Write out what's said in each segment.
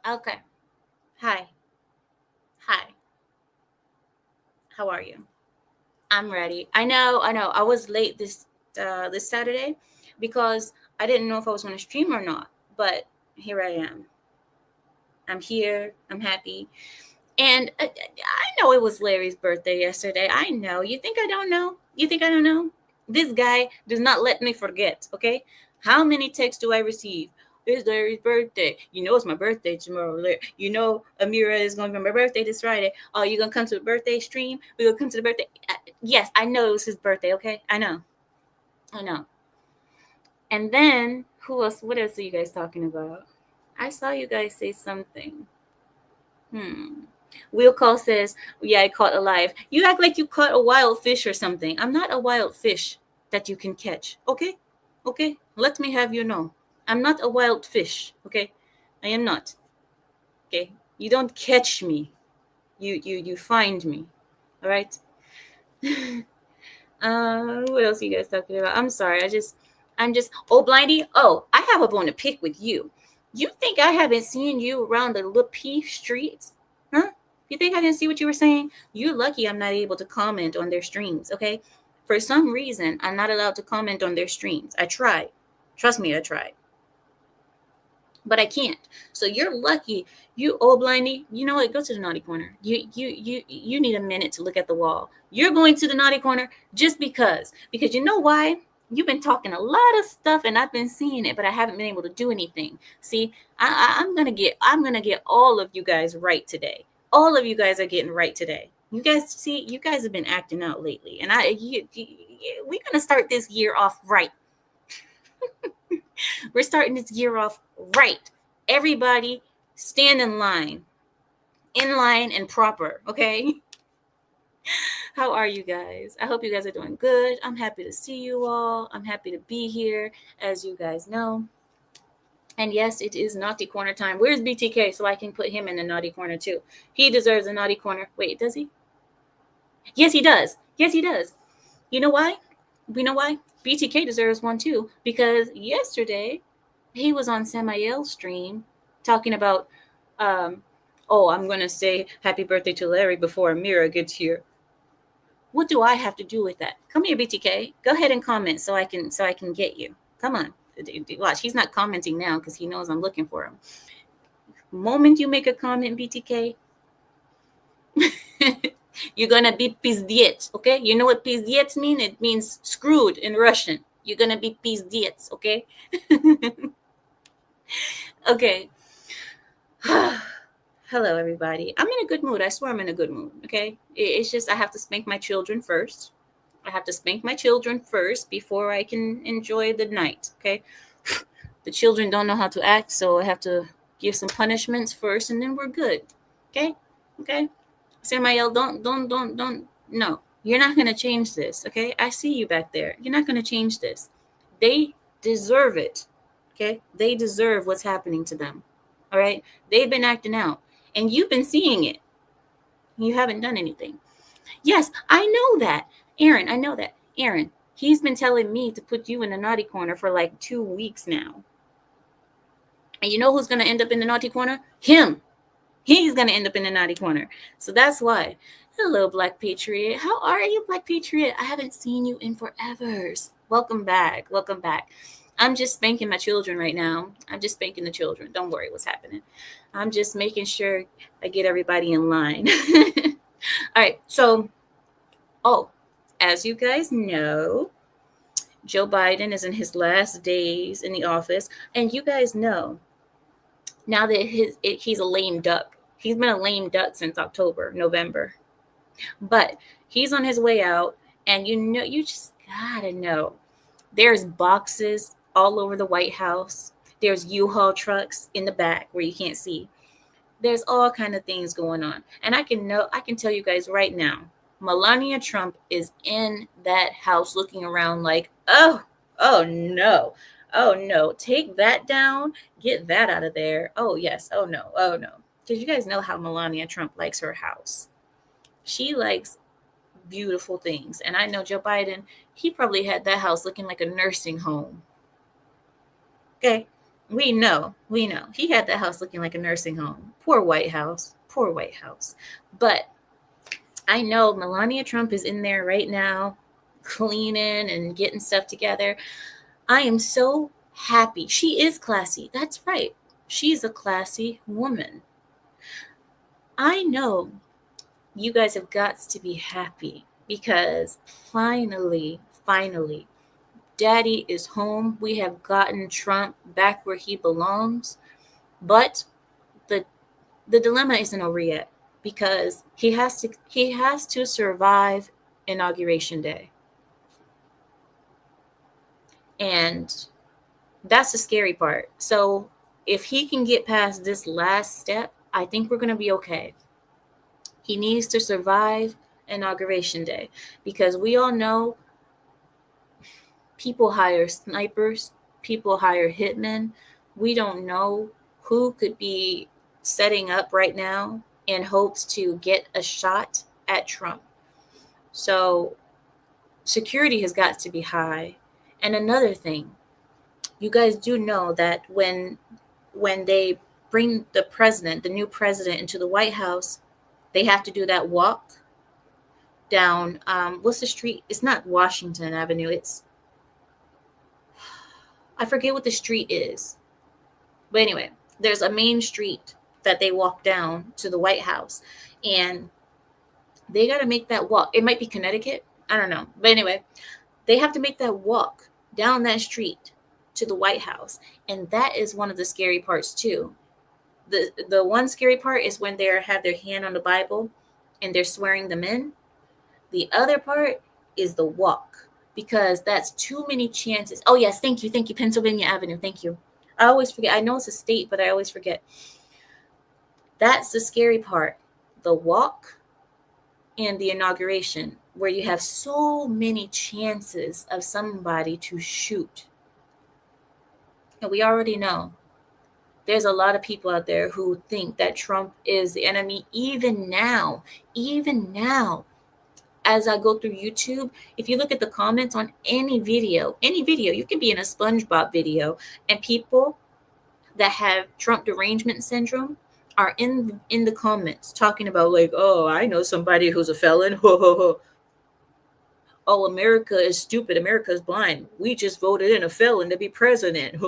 Okay. Hi. Hi. How are you? I'm ready. I know. I was late this Saturday because I didn't know if I was going to stream or not. But here I am. I'm here. I'm happy. And I know it was Larry's birthday yesterday. I know. You think I don't know? You think I don't know? This guy does not let me forget, okay? How many texts do I receive? It's Larry's birthday. You know it's my birthday tomorrow. You know Amira is going to be my birthday this Friday. Oh, you going to come to the birthday stream? We're going to come to the birthday. Yes, I know it was his birthday, okay? I know. I know. And then, who else? What else are you guys talking about? I saw you guys say something. Hmm. Will Call says, yeah, I caught alive. You act like you caught a wild fish or something. I'm not a wild fish that you can catch. Okay? Okay? Let me have you know. I'm not a wild fish. Okay? I am not. Okay? You don't catch me. You find me. All right? What else are you guys talking about? I'm sorry. I'm just oh Blindy. Oh, I have a bone to pick with you. You think I haven't seen you around the Lapeef streets? Huh? You think I didn't see what you were saying? You're lucky I'm not able to comment on their streams, okay? For some reason, I'm not allowed to comment on their streams. I tried. Trust me, I tried. But I can't. So you're lucky. You old blindy. You know what? Go to the naughty corner. You need a minute to look at the wall. You're going to the naughty corner just because. Because you know why? You've been talking a lot of stuff and I've been seeing it, but I haven't been able to do anything. See, I'm gonna get all of you guys right today. All of you guys are getting right today. You guys see, you guys have been acting out lately, and we're gonna start this year off right. We're starting this year off right. Everybody stand in line and proper, okay? How are you guys? I hope you guys are doing good. I'm happy to see you all. I'm happy to be here, as you guys know. And yes, it is naughty corner time. Where's BTK so I can put him in the naughty corner too? He deserves a naughty corner. Wait, does he? Yes, he does. Yes, he does. You know why? We know why? BTK deserves one too because yesterday he was on Samael's stream talking about, um, oh, I'm gonna say happy birthday to Larry before Amira gets here. What do I have to do with that? Come here, BTK. Go ahead and comment so I can get you. Come on. Watch, he's not commenting now because he knows I'm looking for him. Moment you make a comment, BTK, you're gonna be pizdiet, okay? You know what pizdiet mean? It means screwed in Russian. You're gonna be pizdiet, okay? Okay. Hello, everybody. I'm in a good mood. I swear I'm in a good mood. Okay. It's just I have to spank my children first. I have to spank my children first before I can enjoy the night. Okay. The children don't know how to act, so I have to give some punishments first, and then we're good. Okay. Okay. Samael, don't. No, you're not gonna change this. Okay. I see you back there. You're not gonna change this. They deserve it. Okay. They deserve what's happening to them. All right. They've been acting out, and you've been seeing it. You haven't done anything. Yes, I know that. Aaron, I know that. Aaron, he's been telling me to put you in the naughty corner for like 2 weeks now. And you know who's going to end up in the naughty corner? Him. He's going to end up in the naughty corner. So that's why. Hello, Black Patriot. How are you, Black Patriot? I haven't seen you in forever. Welcome back. Welcome back. I'm just spanking my children right now. I'm just spanking the children. Don't worry what's happening. I'm just making sure I get everybody in line. All right. So, oh, as you guys know, Joe Biden is in his last days in the office. And you guys know now that he's a lame duck. He's been a lame duck since October, November. But he's on his way out. And you just gotta know there's boxes all over the White House. There's U-Haul trucks in the back where you can't see. There's all kind of things going on. And I can tell you guys right now, Melania Trump is in that house looking around like, oh no. Oh no, take that down, get that out of there. Oh yes, oh no, oh no. Because you guys know how Melania Trump likes her house. She likes beautiful things. And I know Joe Biden, he probably had that house looking like a nursing home. Okay. We know. We know. He had that house looking like a nursing home. Poor White House. Poor White House. But I know Melania Trump is in there right now cleaning and getting stuff together. I am so happy. She is classy. That's right. She's a classy woman. I know you guys have got to be happy because finally, Daddy is home. We have gotten Trump back where he belongs. But the the dilemma isn't over yet because he has to survive inauguration day. And that's the scary part. So if he can get past this last step, I think we're going to be okay. He needs to survive inauguration day because we all know people hire snipers, people hire hitmen. We don't know who could be setting up right now in hopes to get a shot at Trump. So security has got to be high. And another thing, you guys do know that when they bring the president, the new president, into the White House, they have to do that walk down. What's the street? It's not Washington Avenue. It's I forget what the street is. But anyway, there's a main street that they walk down to the White House, and they got to make that walk. It might be Connecticut. I don't know. But anyway, they have to make that walk down that street to the White House. And that is one of the scary parts too. The one scary part is when they have their hand on the Bible and they're swearing them in. The other part is the walk because that's too many chances. Oh yes, thank you, Pennsylvania Avenue. Thank you. I always forget. I know it's a state, but I always forget. That's the scary part. The walk and the inauguration, where you have so many chances of somebody to shoot. And we already know there's a lot of people out there who think that Trump is the enemy even now. Even now, as I go through YouTube, if you look at the comments on any video, you can be in a SpongeBob video, and people that have Trump derangement syndrome are in the comments talking about like, oh, I know somebody who's a felon. Oh, America is stupid. America is blind. We just voted in a felon to be president.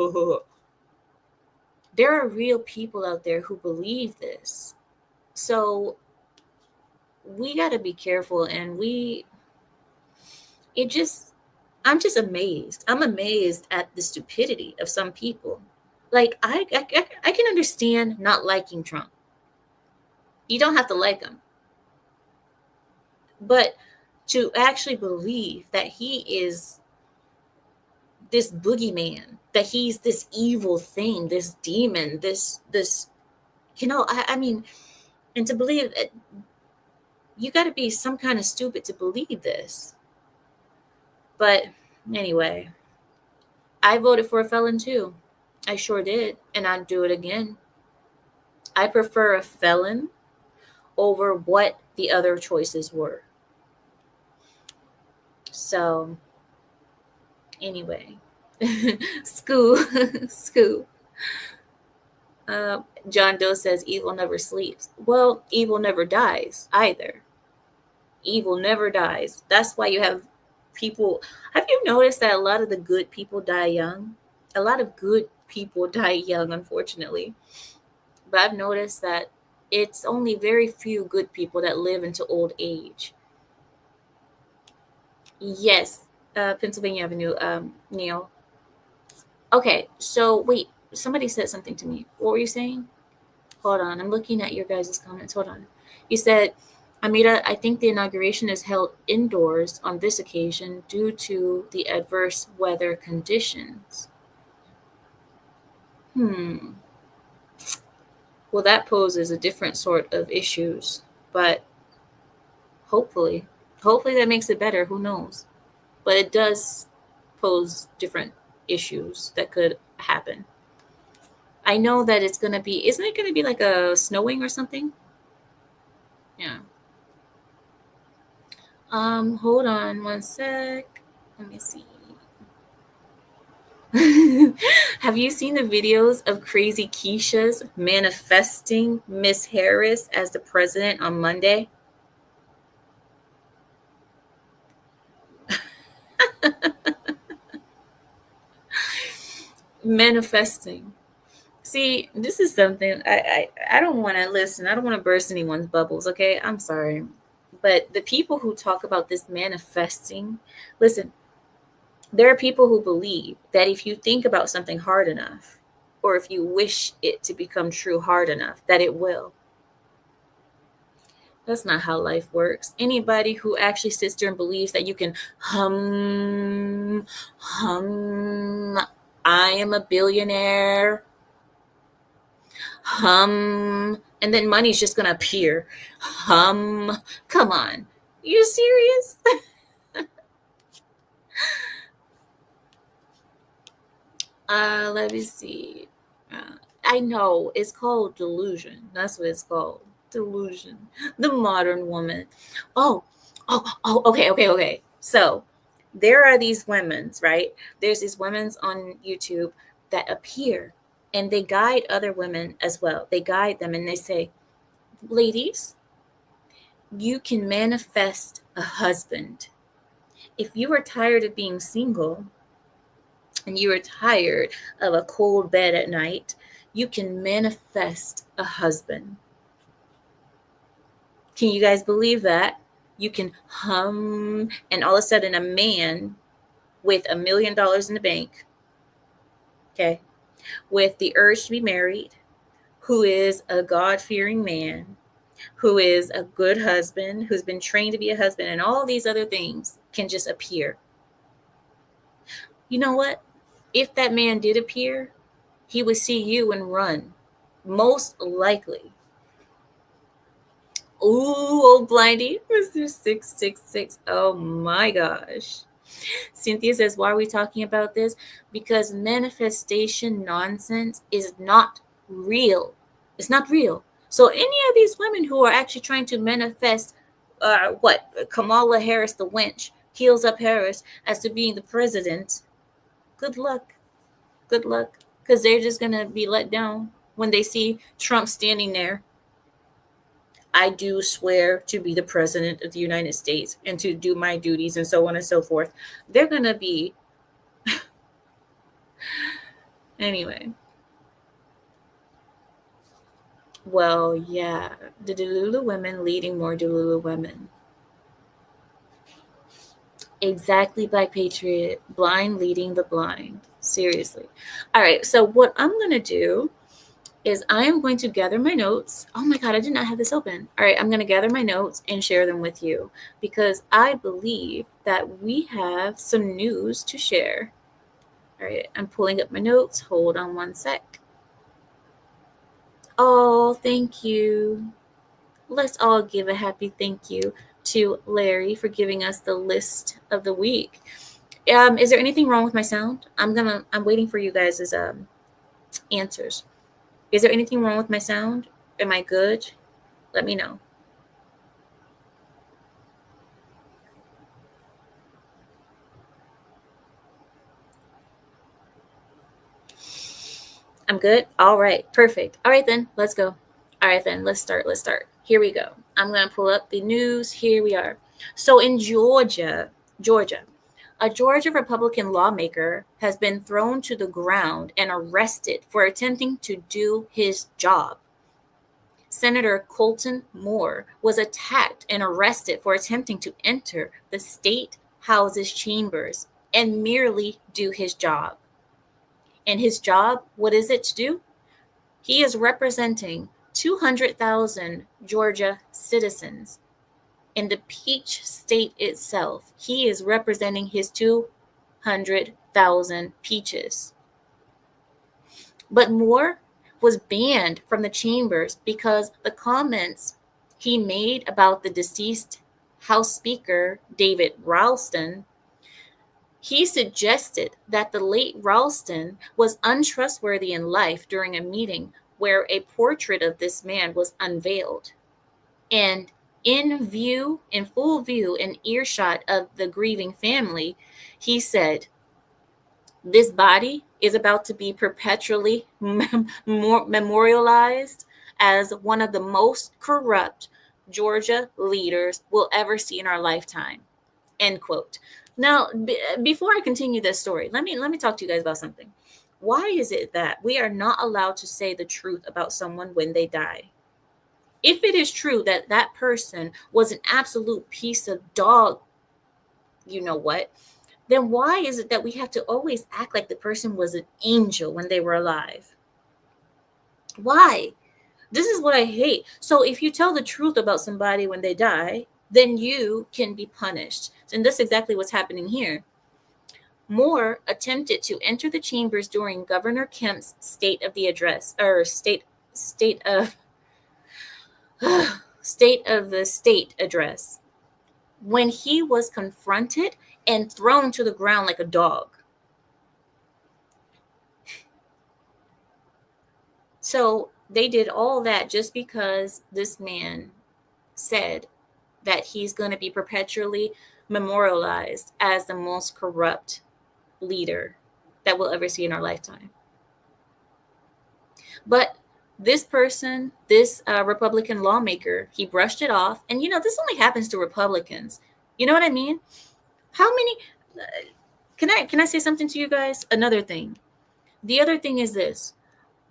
There are real people out there who believe this. So we got to be careful, and it just I'm just amazed. I'm amazed at the stupidity of some people. Like I can understand not liking Trump. You don't have to like him, but to actually believe that he is this boogeyman, that he's this evil thing, this demon, this I mean, and to believe it, you got to be some kind of stupid to believe this. But anyway, I voted for a felon too. I sure did, and I'd do it again. I prefer a felon over what the other choices were. So, anyway, school, school. John Doe says evil never sleeps. Well, evil never dies either. Evil never dies. That's why you have people. Have you noticed that a lot of the good people die young? A lot of good people die young, unfortunately. But I've noticed that it's only very few good people that live into old age. Yes, Pennsylvania Avenue, Neil. Okay, so wait, somebody said something to me. What were you saying? Hold on, I'm looking at your guys' comments. Hold on. You said, Amita, I think the inauguration is held indoors on this occasion due to the adverse weather conditions. Well, that poses a different sort of issues, but hopefully, hopefully that makes it better. Who knows? But it does pose different issues that could happen. I know that it's going to be, isn't it going to be like a snowing or something? Yeah. Hold on one sec. Let me see. Have you seen the videos of crazy Keisha's manifesting Miss Harris as the president on Monday? Manifesting. See, this is something I don't want to listen. I don't want to burst anyone's bubbles, okay? I'm sorry. But the people who talk about this manifesting, listen, there are people who believe that if you think about something hard enough, or if you wish it to become true hard enough, that it will. That's not how life works. Anybody who actually sits there and believes that you can hum, I am a billionaire, and then money's just gonna appear. Come on. You serious? Let me see. I know it's called delusion. That's what it's called. Delusion. The modern woman. Oh, okay. So there are these women's, right? There's these women's on YouTube that appear and they guide other women as well. They guide them and they say, ladies, you can manifest a husband. If you are tired of being single and you are tired of a cold bed at night, you can manifest a husband. Can you guys believe that? You can and all of a sudden a man with $1 million in the bank, okay, with the urge to be married, who is a God-fearing man, who is a good husband, who's been trained to be a husband, and all these other things can just appear. You know what? If that man did appear, he would see you and run, most likely. Ooh, old blindy, Mr. 666. Oh my gosh. Cynthia says, why are we talking about this? Because manifestation nonsense is not real. It's not real. So any of these women who are actually trying to manifest Kamala Harris, the wench, heels up Harris as to being the president, good luck. Good luck. Because they're just going to be let down when they see Trump standing there. I do swear to be the president of the United States and to do my duties and so on and so forth. They're going to be. Anyway. Well, yeah. The Delulu women leading more Delulu women. Exactly, Black Patriot. Blind leading the blind. Seriously. All right. So what I'm going to do is I am going to gather my notes. Oh my God, I did not have this open. All right, I'm going to gather my notes and share them with you because I believe that we have some news to share. All right, I'm pulling up my notes. Hold on one sec. Oh, thank you. Let's all give a happy thank you to Larry for giving us the list of the week. Is there anything wrong with my sound? I'm waiting for you guys' answers. Is there anything wrong with my sound? Am I good? Let me know. I'm good? All right. Perfect. All right, then. Let's go. All right, then. Let's start. Here we go. I'm going to pull up the news. Here we are. So in Georgia, a Georgia Republican lawmaker has been thrown to the ground and arrested for attempting to do his job. Senator Colton Moore was attacked and arrested for attempting to enter the state house's chambers and merely do his job. And his job, what is it to do? He is representing 200,000 Georgia citizens. In the Peach State itself, he is representing his 200,000 peaches. But Moore was banned from the chambers because the comments he made about the deceased House Speaker, David Ralston, he suggested that the late Ralston was untrustworthy in life during a meeting where a portrait of this man was unveiled. And in full view and earshot of the grieving family, he said, This body is about to be perpetually memorialized as one of the most corrupt Georgia leaders we'll ever see in our lifetime. End quote. Now, before I continue this story, let me talk to you guys about something. Why is it that we are not allowed to say the truth about someone when they die? If it is true that that person was an absolute piece of dog, you know what, then why is it that we have to always act like the person was an angel when they were alive? Why? This is what I hate. So if you tell the truth about somebody when they die, then you can be punished. And that's exactly what's happening here. Moore attempted to enter the chambers during Governor Kemp's State of the Address, or state of State of the State address, when he was confronted and thrown to the ground like a dog. So they did all that just because this man said that he's going to be perpetually memorialized as the most corrupt leader that we'll ever see in our lifetime. But this person, this Republican lawmaker, he brushed it off. And, this only happens to Republicans. You know what I mean? How many... Can I say something to you guys? Another thing. The other thing is this.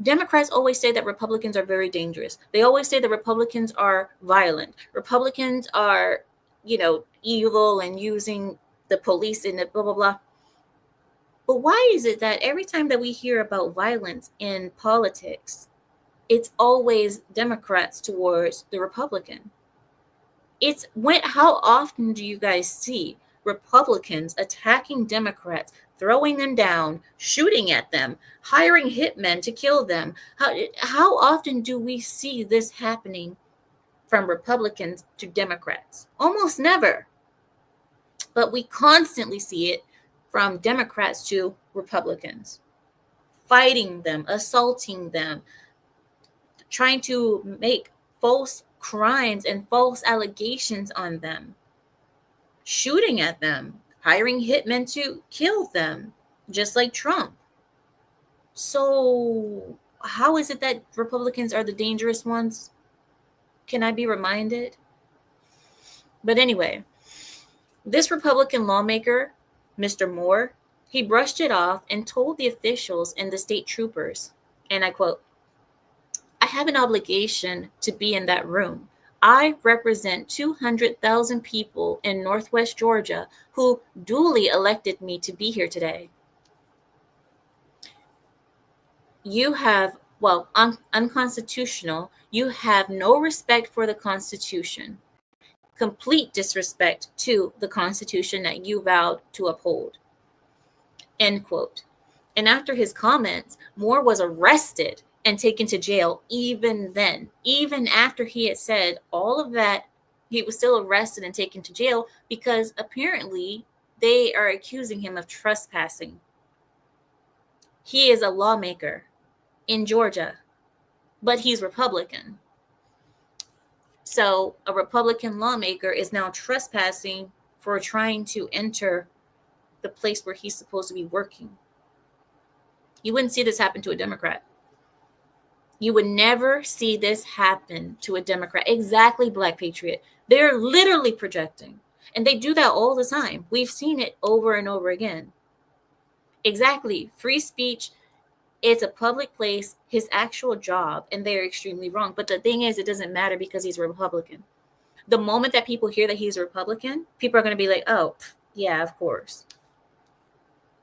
Democrats always say that Republicans are very dangerous. They always say that Republicans are violent. Republicans are, evil and using the police and blah, blah, blah. But why is it that every time that we hear about violence in politics, it's always Democrats towards the Republican? How often do you guys see Republicans attacking Democrats, throwing them down, shooting at them, hiring hitmen to kill them? How often do we see this happening from Republicans to Democrats? Almost never. But we constantly see it from Democrats to Republicans, fighting them, assaulting them, trying to make false crimes and false allegations on them, shooting at them, hiring hitmen to kill them, just like Trump. So how is it that Republicans are the dangerous ones? Can I be reminded? But anyway, this Republican lawmaker, Mr. Moore, he brushed it off and told the officials and the state troopers, and I quote, "I have an obligation to be in that room. I represent 200,000 people in Northwest Georgia who duly elected me to be here today. You have, unconstitutional. You have no respect for the Constitution. Complete disrespect to the Constitution that you vowed to uphold." End quote. And after his comments, Moore was arrested and taken to jail. Even then, even after he had said all of that, he was still arrested and taken to jail because apparently they are accusing him of trespassing. He is a lawmaker in Georgia, but he's Republican. So a Republican lawmaker is now trespassing for trying to enter the place where he's supposed to be working. You wouldn't see this happen to a Democrat. You would never see this happen to a Democrat. Exactly, Black Patriot. They're literally projecting. And they do that all the time. We've seen it over and over again. Exactly. Free speech, it's a public place, his actual job, and they're extremely wrong. But the thing is, it doesn't matter because he's a Republican. The moment that people hear that he's a Republican, people are going to be like, oh, yeah, of course.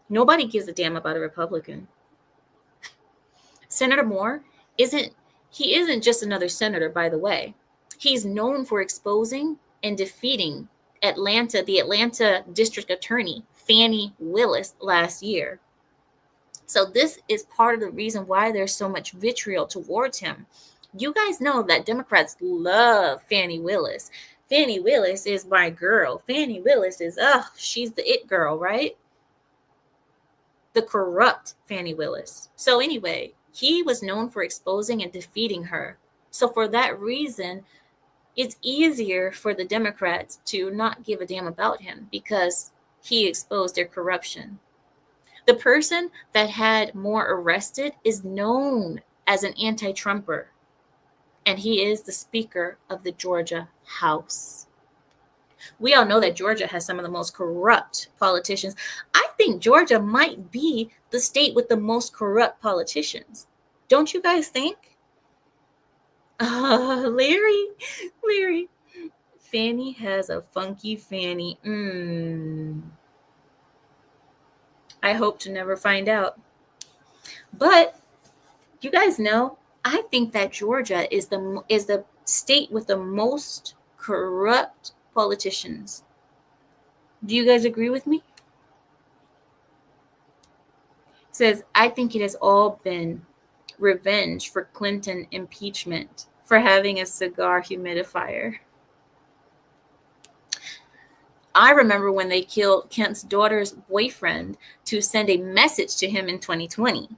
Nobody gives a damn about a Republican. Senator Moore isn't just another senator, by the way. He's known for exposing and defeating the Atlanta District Attorney, Fani Willis, last year. So this is part of the reason why there's so much vitriol towards him. You guys know that Democrats love Fani Willis. Fani Willis is my girl. Fani Willis is, she's the it girl, right? The corrupt Fani Willis. So anyway, he was known for exposing and defeating her. So for that reason, it's easier for the Democrats to not give a damn about him because he exposed their corruption. The person that had more arrested is known as an anti-Trumper, and he is the Speaker of the Georgia House. We all know that Georgia has some of the most corrupt politicians. I think Georgia might be the state with the most corrupt politicians. Don't you guys think? Larry. Fanny has a funky fanny. I hope to never find out. But you guys know, I think that Georgia is the state with the most corrupt politicians. Do you guys agree with me? It says, I think it has all been revenge for Clinton impeachment for having a cigar humidifier. I remember when they killed Kemp's daughter's boyfriend to send a message to him in 2020.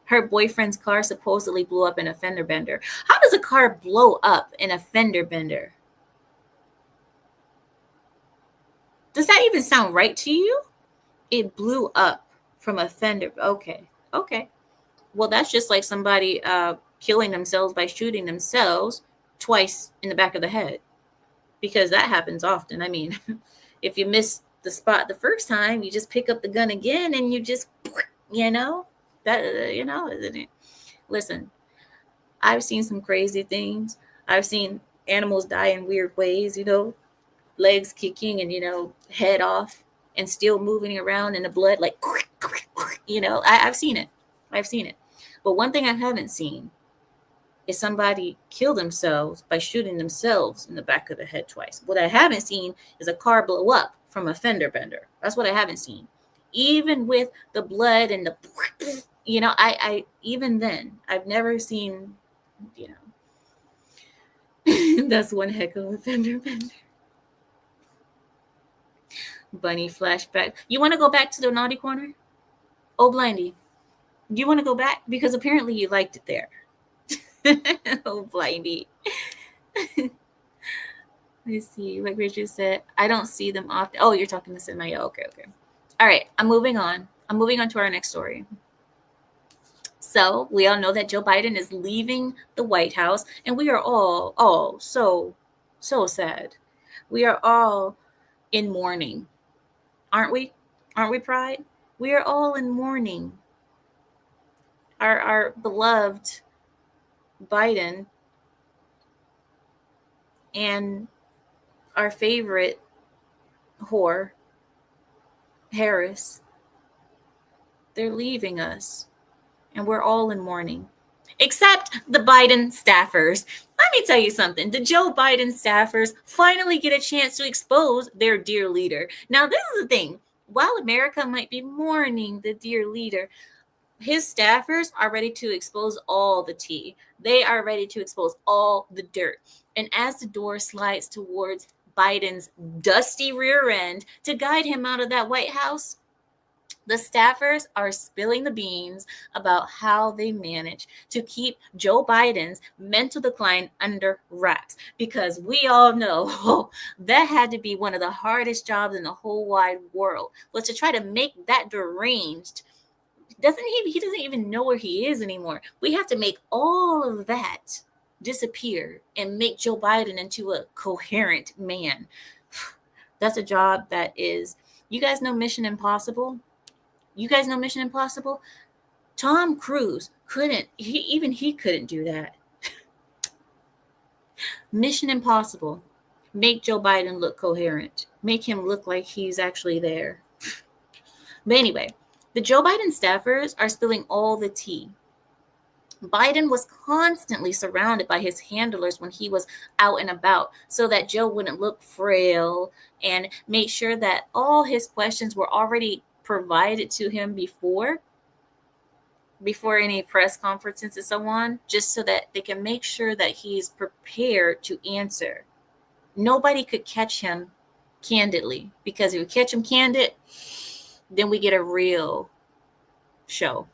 Her boyfriend's car supposedly blew up in a fender bender. How does a car blow up in a fender bender? Does that even sound right to you? It blew up from a fender. Okay. Well, that's just like somebody killing themselves by shooting themselves twice in the back of the head, because that happens often. I mean, if you miss the spot the first time, you just pick up the gun again and you just, listen, I've seen some crazy things. I've seen animals die in weird ways, legs kicking and, head off and still moving around in the blood, like, I've seen it. But one thing I haven't seen is somebody kill themselves by shooting themselves in the back of the head twice. What I haven't seen is a car blow up from a fender bender. That's what I haven't seen. Even with the blood and the, I even then, I've never seen, that's one heck of a fender bender. Bunny flashback. You want to go back to the naughty corner? Oh, Blindy. Do you want to go back? Because apparently you liked it there. Oh, Blindy. Let's see. Like Richard said, I don't see them often. Oh, you're talking to Sinmaya. Okay. All right. I'm moving on to our next story. So we all know that Joe Biden is leaving the White House, and we are all so sad. We are all in mourning. Aren't we? Aren't we, Pride? We are all in mourning. Our beloved Biden and our favorite whore, Harris, they're leaving us, and we're all in mourning, except the Biden staffers. Let me tell you something. The Joe Biden staffers finally get a chance to expose their dear leader. Now, this is the thing. While America might be mourning the dear leader, his staffers are ready to expose all the tea. They are ready to expose all the dirt. And as the door slides towards Biden's dusty rear end to guide him out of that White House, the staffers are spilling the beans about how they manage to keep Joe Biden's mental decline under wraps, because we all know that had to be one of the hardest jobs in the whole wide world, was to try to make that deranged. He doesn't even know where he is anymore. We have to make all of that disappear and make Joe Biden into a coherent man. That's a job that is, you guys know Mission Impossible? Tom Cruise couldn't do that. Mission Impossible. Make Joe Biden look coherent. Make him look like he's actually there. But anyway, the Joe Biden staffers are spilling all the tea. Biden was constantly surrounded by his handlers when he was out and about, so that Joe wouldn't look frail, and made sure that all his questions were already provided to him before any press conferences and so on, just so that they can make sure that he's prepared to answer. Nobody could catch him candidly, because if you catch him candid, then we get a real show.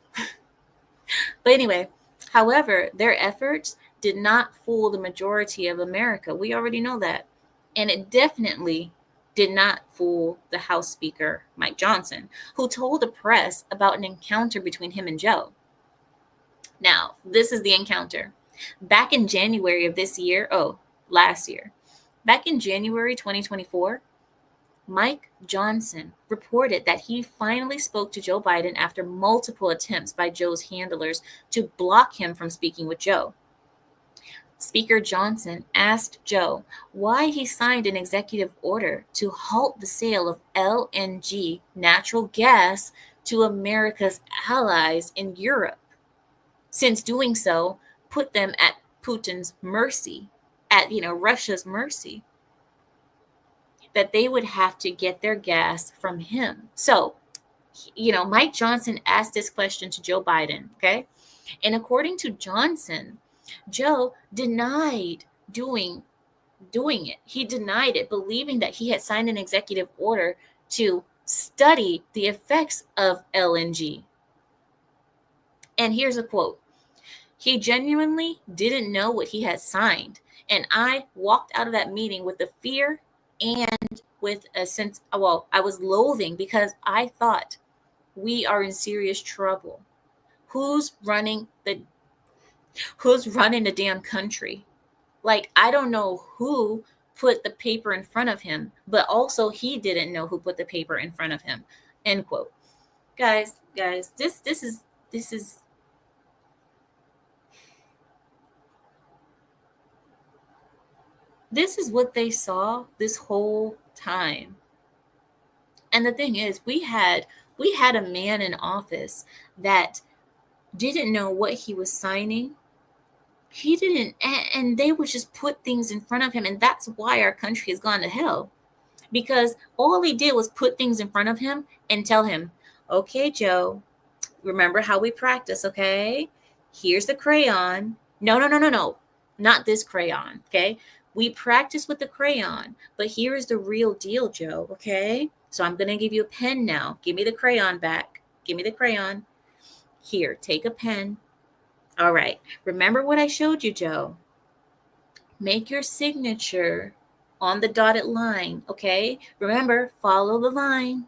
But anyway, however, their efforts did not fool the majority of America. We already know that. And it definitely did not fool the House Speaker, Mike Johnson, who told the press about an encounter between him and Joe. Now, this is the encounter. Back in January of this year, last year, back in January 2024, Mike Johnson reported that he finally spoke to Joe Biden after multiple attempts by Joe's handlers to block him from speaking with Joe. Speaker Johnson asked Joe why he signed an executive order to halt the sale of LNG natural gas to America's allies in Europe, since doing so put them at Putin's mercy, at Russia's mercy, that they would have to get their gas from him. So, Mike Johnson asked this question to Joe Biden, okay? And according to Johnson, Joe denied doing it. He denied it, believing that he had signed an executive order to study the effects of LNG. And here's a quote. He genuinely didn't know what he had signed. And I walked out of that meeting with the fear and with a sense, I was loathing, because I thought, we are in serious trouble. Who's running the damn country? Like, I don't know who put the paper in front of him, but also he didn't know who put the paper in front of him. End quote. Guys, this is what they saw this whole time. And the thing is, we had a man in office that didn't know what he was signing. He didn't, and they would just put things in front of him. And that's why our country has gone to hell. Because all they did was put things in front of him and tell him, okay, Joe, remember how we practice, okay? Here's the crayon. No. Not this crayon, okay? We practice with the crayon, but here is the real deal, Joe, okay? So I'm going to give you a pen now. Give me the crayon back. Give me the crayon. Here, take a pen. All right. Remember what I showed you, Joe. Make your signature on the dotted line, okay? Remember, follow the line.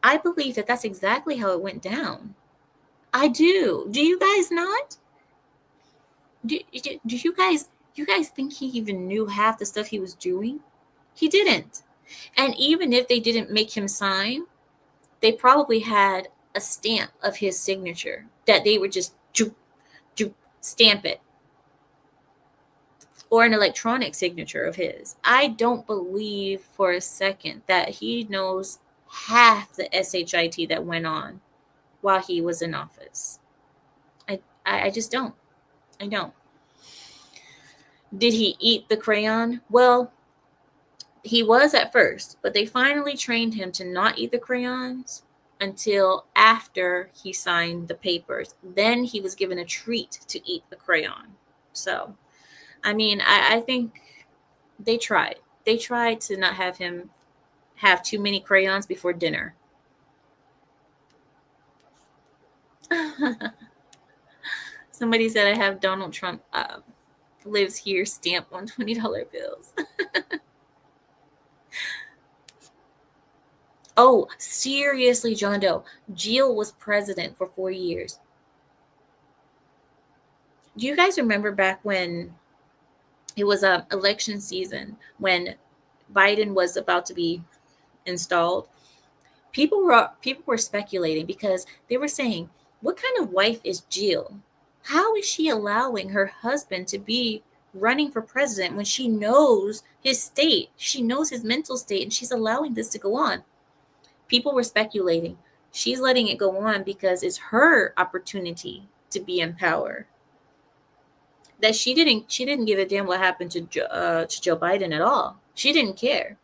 I believe that that's exactly how it went down. I do. Do you guys not? Do you guys think he even knew half the stuff he was doing? He didn't. And even if they didn't make him sign, they probably had a stamp of his signature that they would just stamp it, or an electronic signature of his. I don't believe for a second that he knows half the shit that went on while he was in office. I just don't. I don't. Did he eat the crayon? Well, he was at first, but they finally trained him to not eat the crayons until after he signed the papers. Then he was given a treat to eat the crayon. So, I mean, I think they tried. They tried to not have him have too many crayons before dinner. Somebody said I have Donald Trump lives here stamp on $20 bills. Oh, seriously, John Doe. Jill was president for 4 years. Do you guys remember back when it was election season, when Biden was about to be installed? People were speculating, because they were saying, what kind of wife is Jill? How is she allowing her husband to be running for president when she knows his state? She knows his mental state, and she's allowing this to go on. People were speculating. She's letting it go on because it's her opportunity to be in power. That she didn't give a damn what happened to Joe Biden at all. She didn't care.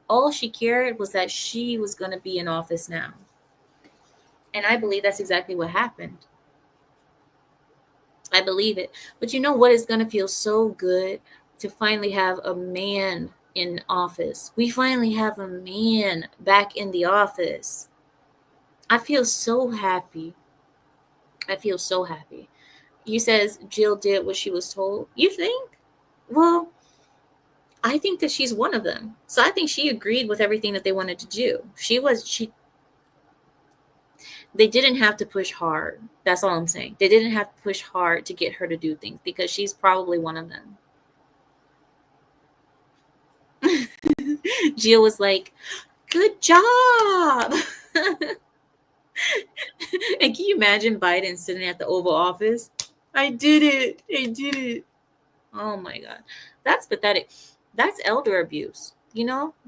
All she cared was that she was going to be in office now. And I believe that's exactly what happened. I believe it. But you know what is going to feel so good? To finally have a man in office. We finally have a man back in the office. I feel so happy. He says Jill did what she was told. You think? Well, I think that she's one of them. So I think she agreed with everything that they wanted to do. They didn't have to push hard. That's all I'm saying. They didn't have to push hard to get her to do things because she's probably one of them. Jill was like, "Good job." And can you imagine Biden sitting at the Oval Office? I did it. I did it. Oh my God. That's pathetic. That's elder abuse.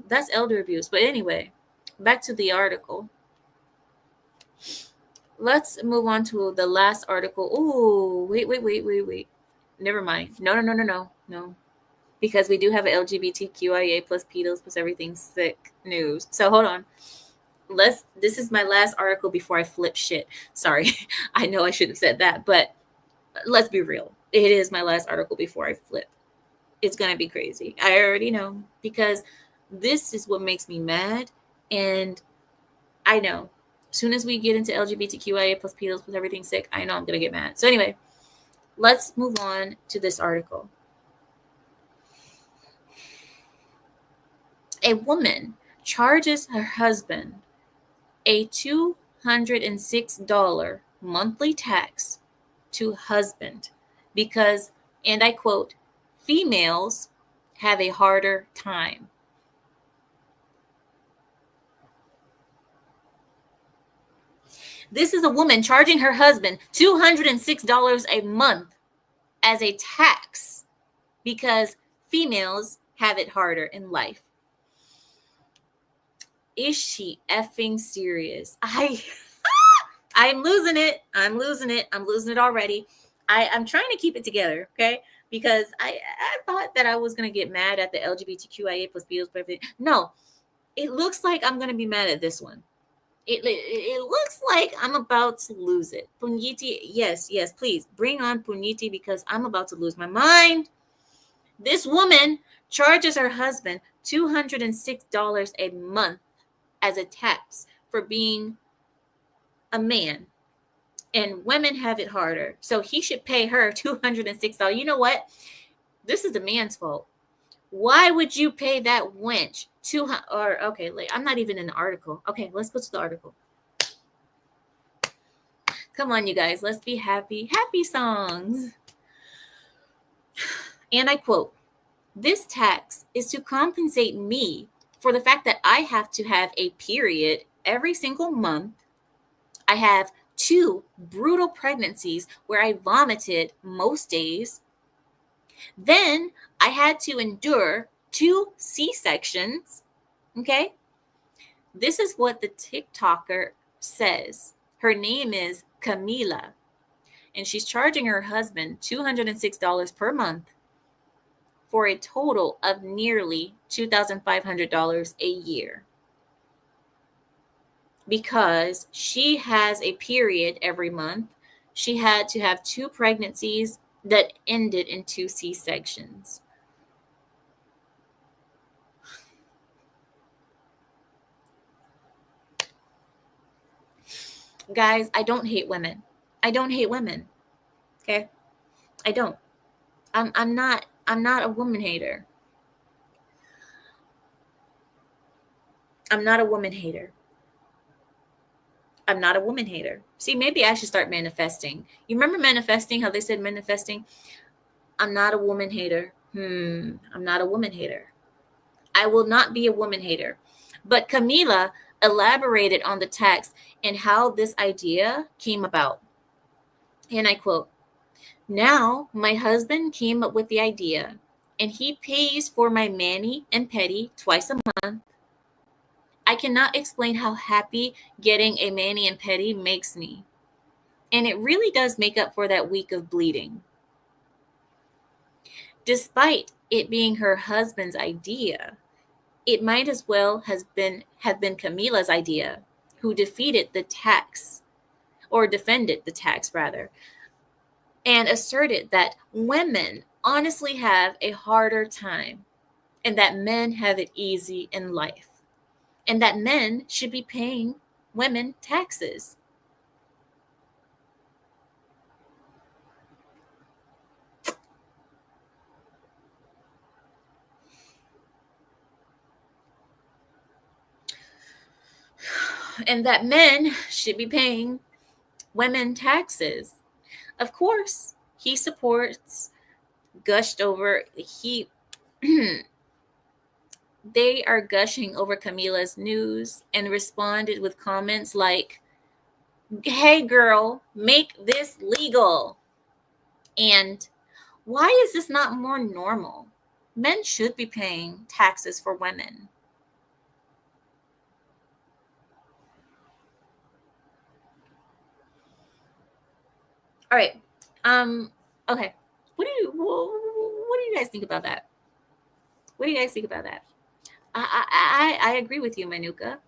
That's elder abuse. But anyway, back to the article. Let's move on to the last article. Oh, wait. Never mind. No. Because we do have an LGBTQIA plus pedos plus everything sick news. So hold on. This is my last article before I flip shit. Sorry. I know I should have said that, but let's be real. It is my last article before I flip. It's going to be crazy. I already know because this is what makes me mad. And I know as soon as we get into LGBTQIA plus pedos plus everything sick, I know I'm going to get mad. So anyway, let's move on to this article. A woman charges her husband a $206 monthly tax to husband because, and I quote, females have a harder time. This is a woman charging her husband $206 a month as a tax because females have it harder in life. Is she effing serious? I'm losing it. I'm losing it already. I'm trying to keep it together, okay? Because I thought that I was going to get mad at the LGBTQIA plus pedos. No, it looks like I'm going to be mad at this one. It looks like I'm about to lose it. Punyiti, yes, please bring on Punyiti because I'm about to lose my mind. This woman charges her husband $206 a month as a tax for being a man. And women have it harder. So he should pay her $206. You know what? This is the man's fault. Why would you pay that wench I'm not even in the article. Okay, let's go to the article. Come on, you guys. Let's be happy. Happy songs. And I quote, "This tax is to compensate me for the fact that I have to have a period every single month. I have 2 brutal pregnancies where I vomited most days. Then I had to endure 2 C-sections." Okay? This is what the TikToker says. Her name is Camila, and she's charging her husband $206 per month for a total of nearly $2,500 a year because she has a period every month. She had to have 2 pregnancies that ended in 2 C-sections. Guys, I don't hate women. Okay? I don't. I'm not a woman hater. I'm not a woman hater. See, maybe I should start manifesting. You remember manifesting, how they said manifesting? I'm not a woman hater. I'm not a woman hater. I will not be a woman hater. But Camila elaborated on the tax and how this idea came about. And I quote, "Now my husband came up with the idea and he pays for my mani and pedi twice a month. I cannot explain how happy getting a mani and pedi makes me. And it really does make up for that week of bleeding. Despite it being her husband's idea, it might as well have been Camila's idea, who defended the tax rather, and asserted that women honestly have a harder time and that men have it easy in life and that men should be paying women taxes." and that men should be paying women taxes. Of course, he supports, gushed over, they are gushing over Camila's news and responded with comments like, hey girl, make this legal. And why is this not more normal? Men should be paying taxes for women. All right. Okay. What do you guys think about that? What do you guys think about that? I agree with you, Manuka.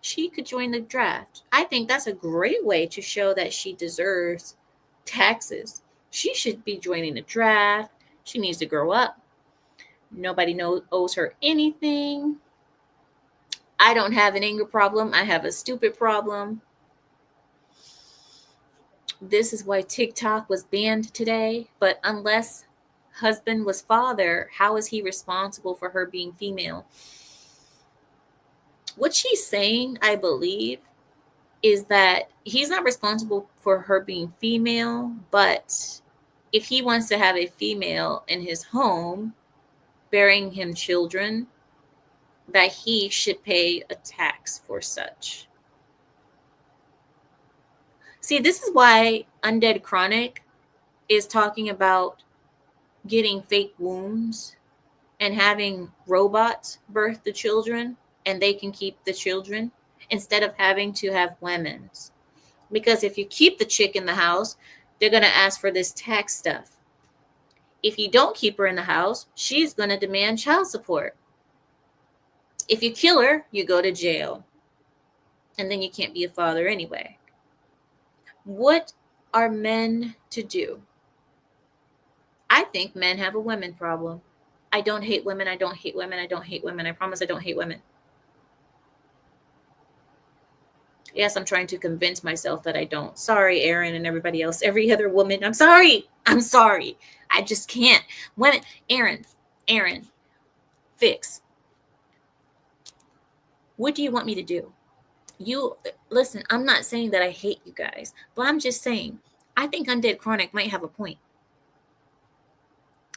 She could join the draft. I think that's a great way to show that she deserves taxes. She should be joining the draft. She needs to grow up. Nobody owes her anything. I don't have an anger problem. I have a stupid problem. This is why TikTok was banned today. But unless husband was father, how is he responsible for her being female? What she's saying, I believe, is that he's not responsible for her being female, but if he wants to have a female in his home bearing him children, that he should pay a tax for such. See, this is why Undead Chronic is talking about getting fake wombs and having robots birth the children and they can keep the children instead of having to have women's. Because if you keep the chick in the house, they're going to ask for this tax stuff. If you don't keep her in the house, she's going to demand child support. If you kill her, you go to jail. And then you can't be a father anyway. What are men to do? I think men have a women problem. I don't hate women. I don't hate women. I don't hate women. I promise I don't hate women. Yes, I'm trying to convince myself that I don't. Sorry, Aaron and everybody else. Every other woman. I'm sorry. I'm sorry. I just can't. Women. Aaron, fix. What do you want me to do? You listen, I'm not saying that I hate you guys, but I'm just saying I think Undead Chronic might have a point.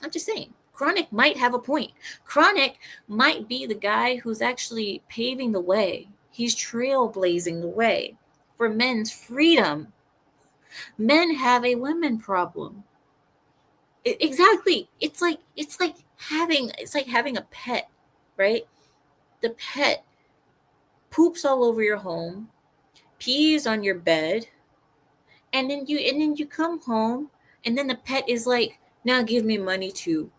I'm just saying Chronic might have a point. Chronic might be the guy who's actually paving the way. He's trailblazing the way for men's freedom. Men have a women problem. Exactly. It's like having a pet, right? The pet poops all over your home, pees on your bed, and then you come home, and then the pet is like, now give me money too.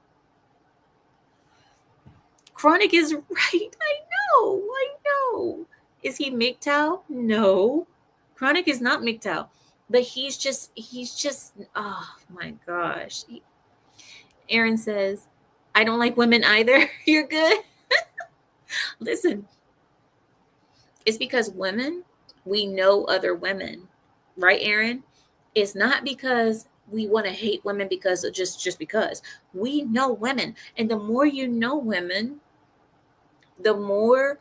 Chronic is right. I know. Is he MGTOW? No. Chronic is not MGTOW. But he's just, oh my gosh. Aaron says, I don't like women either. You're good. Listen, it's because women, we know other women, right, Aaron? It's not because we want to hate women because of just because. We know women. And the more you know women, the more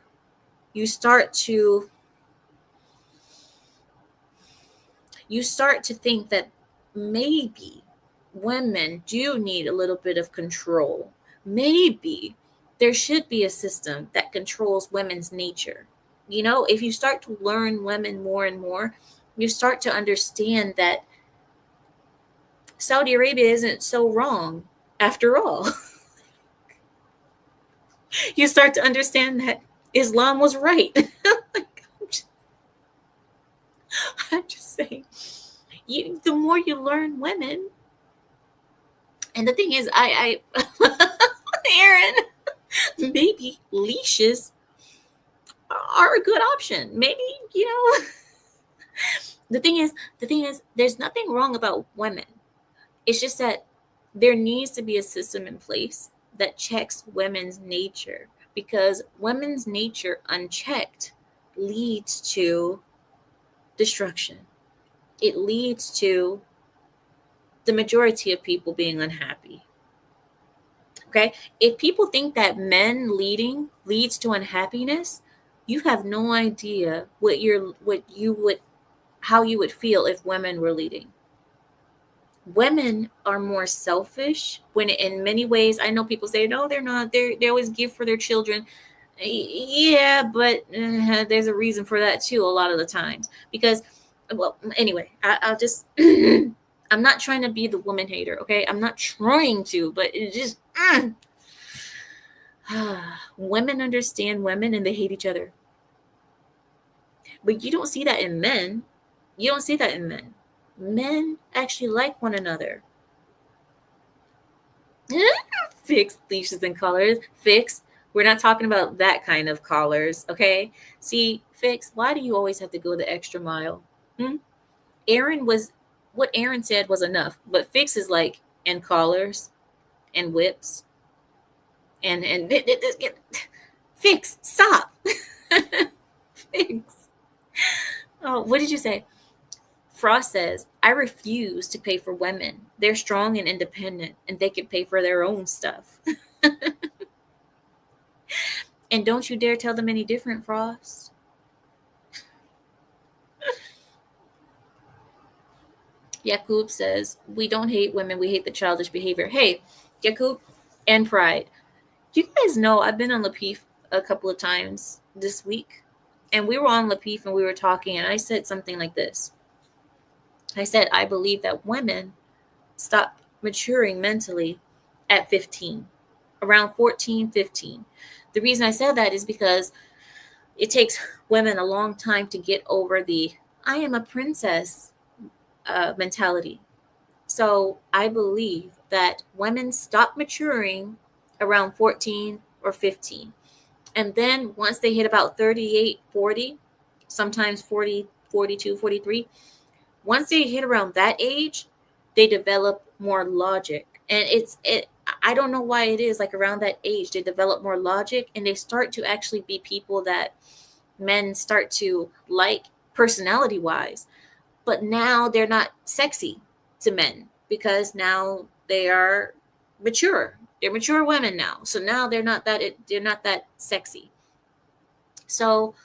you start to think that maybe women do need a little bit of control. Maybe there should be a system that controls women's nature. You know, if you start to learn women more and more, you start to understand that Saudi Arabia isn't so wrong after all. You start to understand that Islam was right. I'm just saying, the more you learn women, and the thing is, I Aaron, maybe leashes are a good option. Maybe, the thing is, there's nothing wrong about women. It's just that there needs to be a system in place that checks women's nature, because women's nature unchecked leads to destruction. It leads to the majority of people being unhappy. Okay? If people think that men leading leads to unhappiness, You have no idea what you would how you would feel if women were leading. Women are more selfish when in many ways. I know people say no, they're not. They always give for their children. Yeah, but there's a reason for that too a lot of the times because well anyway, I'll just I'm not trying to be the woman hater, okay? I'm not trying to, but it just women understand women and they hate each other. But you don't see that in men. You don't see that in men. Men actually like one another. Fix leashes and collars. Fix. We're not talking about that kind of collars, okay? See, Fix, why do you always have to go the extra mile? Hmm? Aaron was what Aaron said was enough, but Fix is like and collars and whips and Fix, stop. Fix. Oh, what did you say? Frost says, I refuse to pay for women. They're strong and independent, and they can pay for their own stuff. And don't you dare tell them any different, Frost. Yakub says, we don't hate women, we hate the childish behavior. Hey, Yakub and Pride, you guys know I've been on Lapeef a couple of times this week, and we were on Lapeef and we were talking, and I said something like this. I said, I believe that women stop maturing mentally at 15, around 14, 15. The reason I said that is because it takes women a long time to get over the I am a princess mentality. So I believe that women stop maturing around 14 or 15. And then once they hit about 38, 40, sometimes 40, 42, 43, once they hit around that age, they develop more logic. And I don't know why it is like around that age they develop more logic and they start to actually be people that men start to like personality wise. But now they're not sexy to men because now they are mature. They're mature women now. So now they're not that sexy. So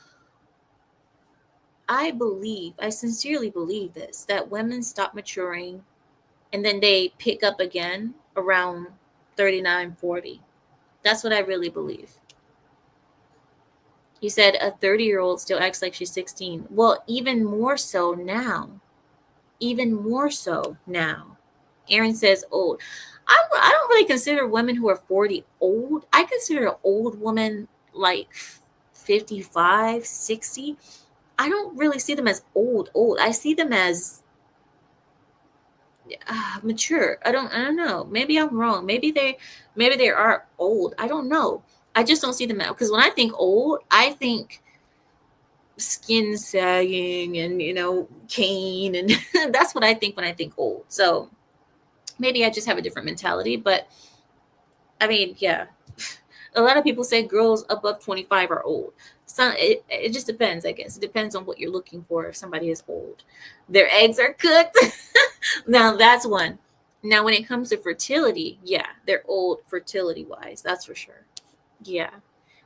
I sincerely believe this that women stop maturing and then they pick up again around 39, 40. That's what I really believe. You said a 30-year-old still acts like she's 16. Well, even more so now. Even more so now. Aaron says old. I don't really consider women who are 40 old. I consider an old woman like 55, 60. I don't really see them as old. I see them as mature. I don't know. Maybe I'm wrong. Maybe they are old. I don't know. I just don't see them out because when I think old, I think skin sagging and cane and that's what I think when I think old. So maybe I just have a different mentality, but I mean, yeah. A lot of people say girls above 25 are old. So it just depends, I guess. It depends on what you're looking for if somebody is old. Their eggs are cooked. Now that's one. Now when it comes to fertility, yeah, they're old fertility wise. That's for sure. Yeah.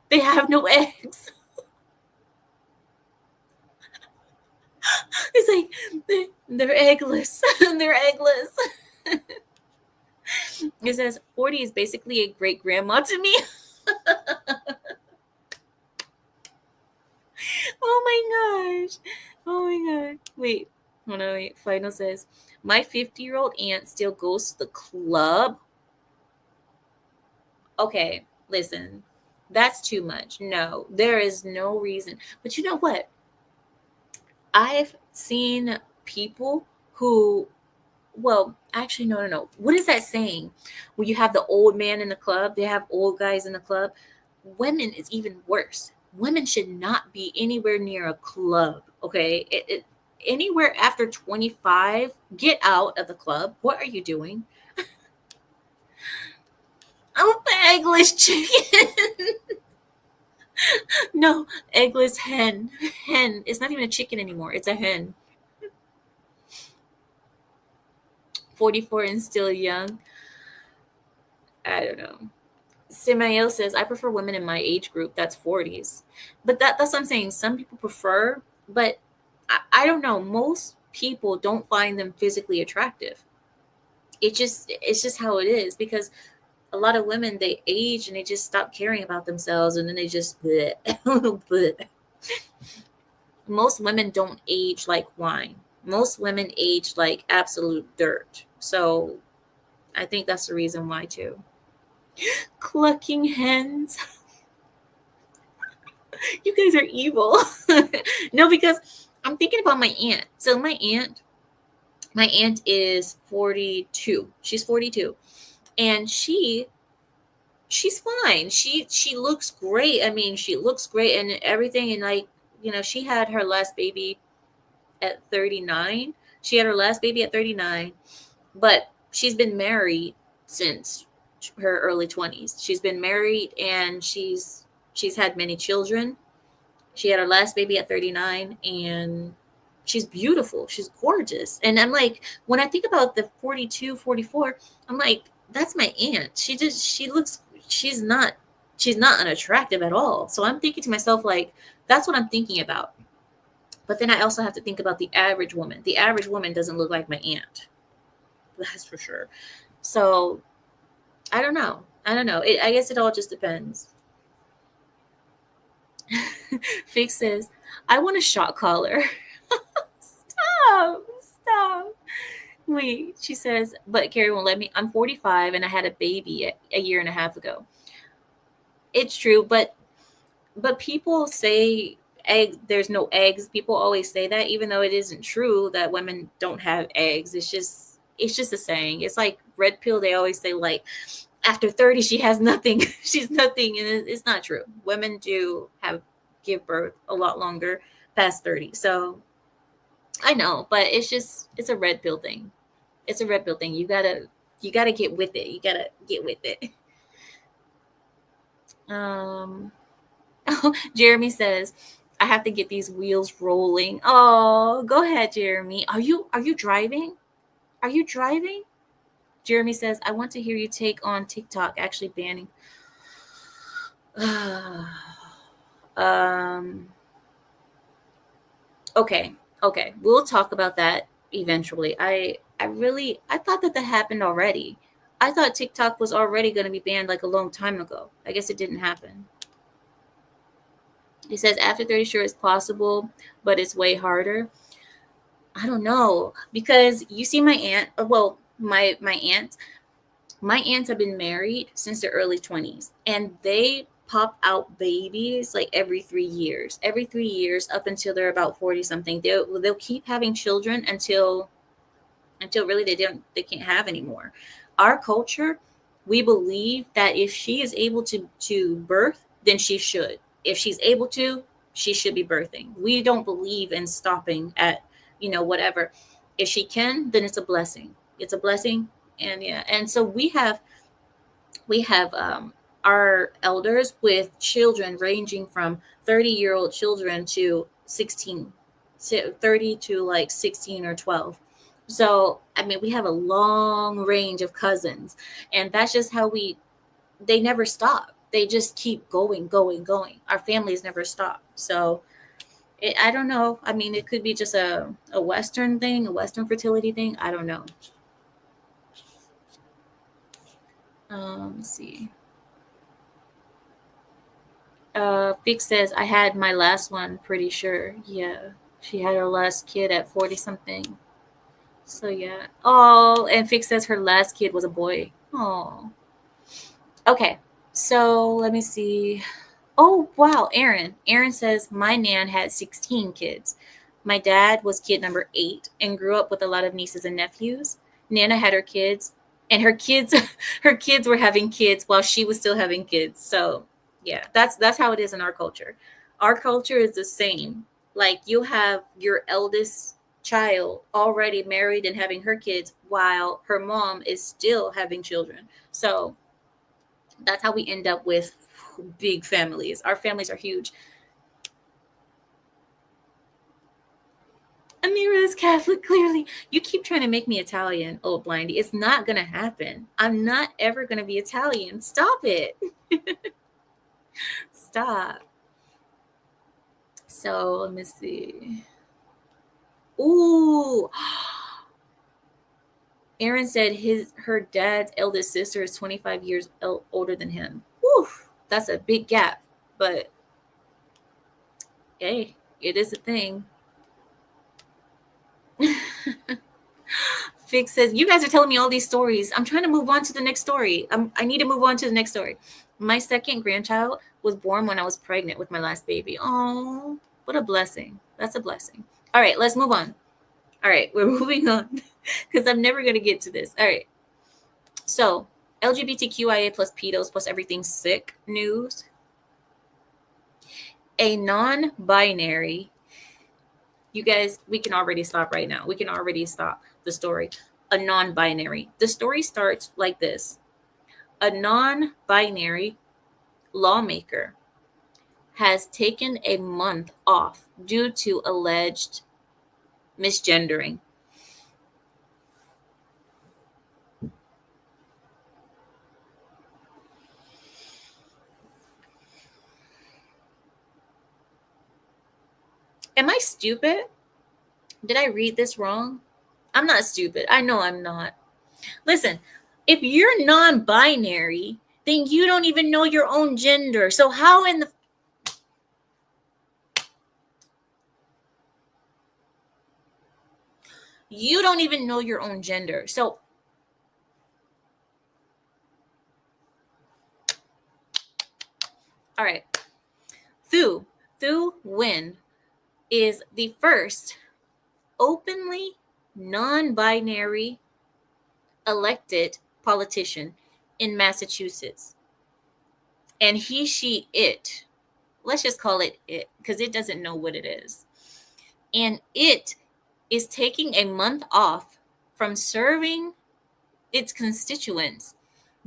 They have no eggs. It's like they're eggless. They're eggless. It says 40 is basically a great grandma to me. Oh my gosh. Oh my god. Wait. Hold on, wait. Final says, my 50-year-old aunt still goes to the club. Okay, listen. That's too much. No, there is no reason. But you know what? I've seen people who, well, actually, no. What is that saying? When you have the old man in the club, they have old guys in the club. Women is even worse. Women should not be anywhere near a club. Okay, anywhere after 25, get out of the club. What are you doing? Oh, eggless chicken. No, eggless hen. Hen. It's not even a chicken anymore. It's a hen. 44 and still young. I don't know. Samael says, I prefer women in my age group. That's 40s. But that's what I'm saying. Some people prefer, but I don't know. Most people don't find them physically attractive. It's just how it is, because a lot of women, they age and they just stop caring about themselves, and then they just bleh, bleh. Most women don't age like wine. Most women age like absolute dirt. So I think that's the reason why too. Clucking hens. You guys are evil. No, because I'm thinking about my aunt. So my aunt is 42. She's 42. And she's fine. She looks great. I mean, she looks great and everything, and like, she had her last baby at 39. She had her last baby at 39, but she's been married since her early 20s. She's been married and she's had many children. She had her last baby at 39, and she's beautiful. She's gorgeous. And I'm like, when I think about the 42, 44, I'm like, that's my aunt. She's not unattractive at all. So I'm thinking to myself, like, that's what I'm thinking about. But then I also have to think about the average woman. The average woman doesn't look like my aunt. That's for sure. So I don't know. I guess it all just depends. Fix says, I want a shot collar. Stop. Wait, she says, but Carrie won't let me. I'm 45 and I had a baby a year and a half ago. It's true, but people say there's no eggs. People always say that, even though it isn't true that women don't have eggs. It's just a saying. It's like red pill. They always say, like, after 30 she has nothing. She's nothing, and it's not true. Women do give birth a lot longer past 30. So I know, but it's a red pill thing. It's a red pill thing. You gotta get with it. You gotta get with it. Um Jeremy says, I have to get these wheels rolling. Oh, go ahead, Jeremy. Are you driving? Are you driving? Jeremy says, I want to hear you take on TikTok actually banning. um okay. Okay. We'll talk about that eventually. I thought that happened already. I thought TikTok was already going to be banned like a long time ago. I guess it didn't happen. He says after 30 sure it's possible, but it's way harder. I don't know, because you see my aunt, well, my aunts have been married since their early 20s, and they pop out babies like every 3 years up until they're about 40 something. They'll keep having children until really they can't have anymore. Our culture, we believe that if she is able to birth, then she should. If she's able to, she should be birthing. We don't believe in stopping at whatever. If she can, then it's a blessing. It's a blessing. And yeah, and so we have our elders with children ranging from 30-year-old children to 16, 30 to like 16 or 12. So I mean, we have a long range of cousins, and that's just how they never stop. They just keep going, going, going. Our families never stop. So I don't know. I mean, it could be just a Western thing, a Western fertility thing. I don't know. Let's see. Fix says, I had my last one, pretty sure. Yeah. She had her last kid at 40 something. So yeah. Oh, and Fix says her last kid was a boy. Oh. Okay. So let me see. Oh, wow. Aaron says, my nan had 16 kids. My dad was kid number 8 and grew up with a lot of nieces and nephews. Nana had her kids, and her kids her kids were having kids while she was still having kids. So yeah, that's how it is in our culture. Our culture is the same. Like, you have your eldest child already married and having her kids while her mom is still having children. So that's how we end up with big families. Our families are huge. No, Anira is Catholic, clearly. You keep trying to make me Italian, old blindy. It's not going to happen. I'm not ever going to be Italian. Stop it. Stop. So, let me see. Ooh. Aaron said her dad's eldest sister is 25 years older than him. Whew, that's a big gap. But, hey, it is a thing. Fix says, you guys are telling me all these stories. I'm trying to move on to the next story. I need to move on to the next story. My second grandchild was born when I was pregnant with my last baby. Oh, what a blessing. That's a blessing. All right, let's move on. All right, we're moving on because I'm never going to get to this. All right. So, LGBTQIA plus pedos plus everything sick news. A non-binary, you guys, we can already stop right now. We can already stop the story. A non-binary. The story starts like this. A non-binary lawmaker has taken a month off due to alleged misgendering. Am I stupid? Did I read this wrong? I'm not stupid. I know I'm not. Listen, if you're non-binary, then you don't even know your own gender. So how in the... You don't even know your own gender. So all right. Thu Nguyen is the first openly non-binary elected politician in Massachusetts. And he, she, it, let's just call it it, because it doesn't know what it is. And it is taking a month off from serving its constituents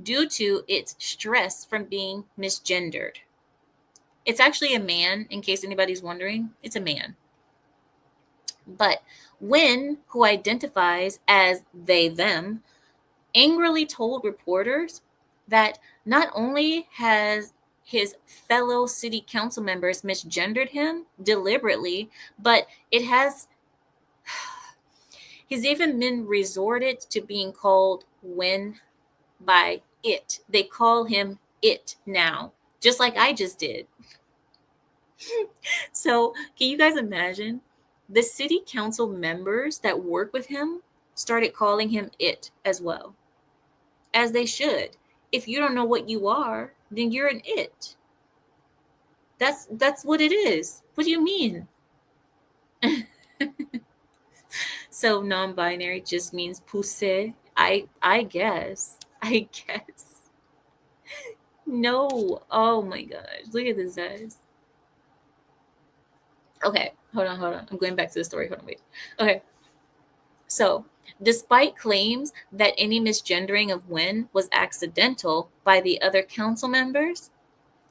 due to its stress from being misgendered. It's actually a man, in case anybody's wondering. It's a man. But Nguyen, who identifies as they, them, angrily told reporters that not only has his fellow city council members misgendered him deliberately, but he's even been resorted to being called Nguyen by it. They call him it now, just like I just did. So can you guys imagine? The city council members that work with him started calling him it as well, as they should. If you don't know what you are, then you're an it. That's what it is. What do you mean? So non-binary just means pousse. I guess. I guess. No. Oh my gosh. Look at this, guys. Okay. Hold on. I'm going back to the story. Hold on, wait. Okay. So, despite claims that any misgendering of Nguyen was accidental by the other council members,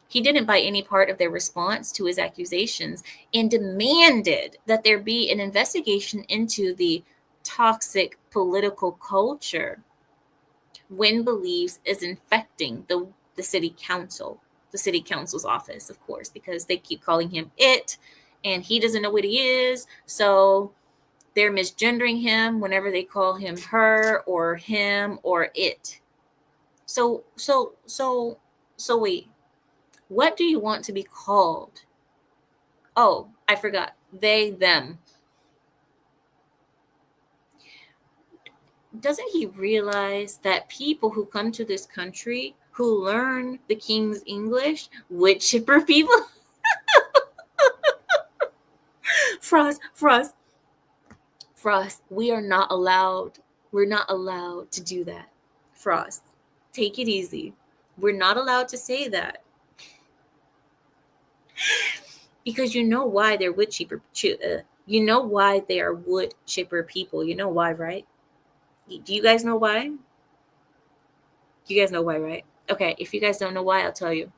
he didn't buy any part of their response to his accusations and demanded that there be an investigation into the toxic political culture Nguyen believes is infecting the city council's office, of course, because they keep calling him it and he doesn't know what he is. So they're misgendering him whenever they call him her or him or it. So wait. What do you want to be called? Oh, I forgot. They, them. Doesn't he realize that people who come to this country who learn the King's English would chipper people? Frost, we're not allowed to do that. Frost, take it easy. We're not allowed to say that. Because you know why they're wood chipper. You know why they are wood chipper people. You know why, right? Do you guys know why? You guys know why, right? Okay, if you guys don't know why, I'll tell you.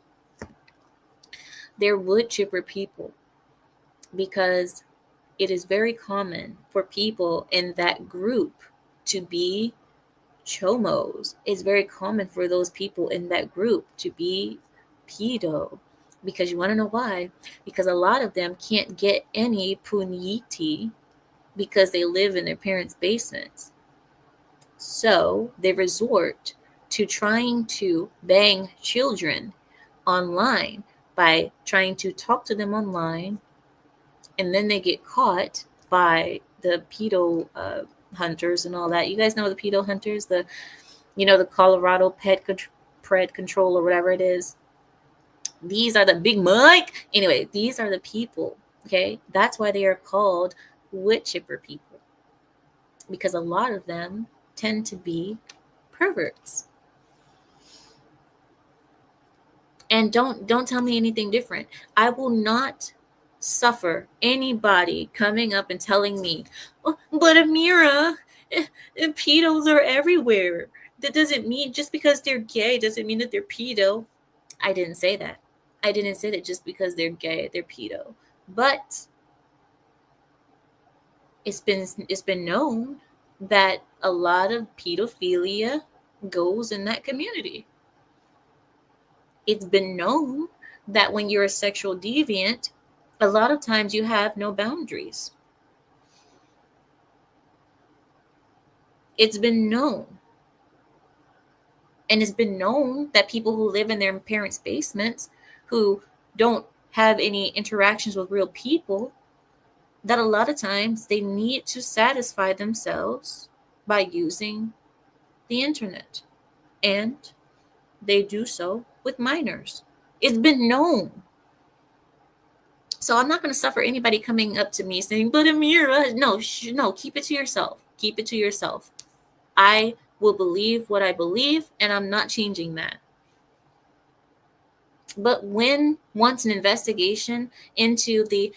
They're wood chipper people because it is very common for people in that group to be chomos. It's very common for those people in that group to be pedo. Because you want to know why? Because a lot of them can't get any puniti because they live in their parents' basements. So they resort to trying to bang children online by trying to talk to them online, and then they get caught by the pedo hunters and all that. You guys know the pedo hunters, the Colorado pet control or whatever it is. These are the big Mike. Anyway, these are the people. Okay, that's why they are called wood chipper people, because a lot of them tend to be perverts. And don't tell me anything different. I will not suffer anybody coming up and telling me, oh, but Amira, pedos are everywhere. That doesn't mean just because they're gay doesn't mean that they're pedo. I didn't say that. I didn't say that just because they're gay, they're pedo. But it's been known that a lot of pedophilia goes in that community. It's been known that when you're a sexual deviant, a lot of times you have no boundaries. It's been known. And it's been known that people who live in their parents' basements, who don't have any interactions with real people, that a lot of times they need to satisfy themselves by using the internet. And they do so with minors. It's been known. So I'm not going to suffer anybody coming up to me saying, but Amira, no, keep it to yourself. Keep it to yourself. I will believe what I believe, and I'm not changing that. But when once an investigation into the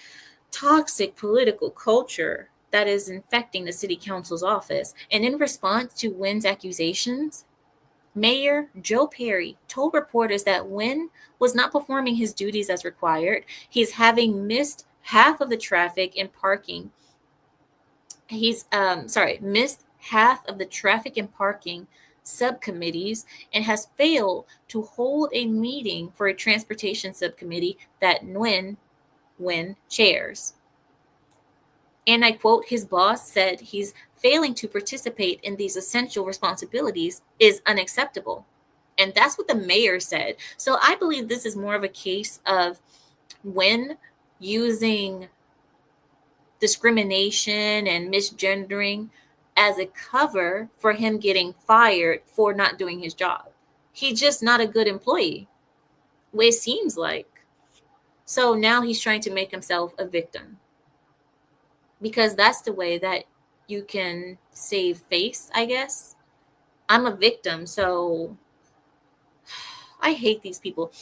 toxic political culture that is infecting the city council's office, and in response to Wynn's accusations, Mayor Joe Perry told reporters that Wynn was not performing his duties as required. He's having missed half of the traffic and parking. Missed half of the traffic and parking subcommittees and has failed to hold a meeting for a transportation subcommittee that Wynn chairs. And I quote, his boss said he's failing to participate in these essential responsibilities is unacceptable. And that's what the mayor said. So I believe this is more of a case of Wynn using discrimination and misgendering as a cover for him getting fired for not doing his job. He's just not a good employee, what it seems like. So now he's trying to make himself a victim, because that's the way that you can save face, I guess. I'm a victim, so I hate these people.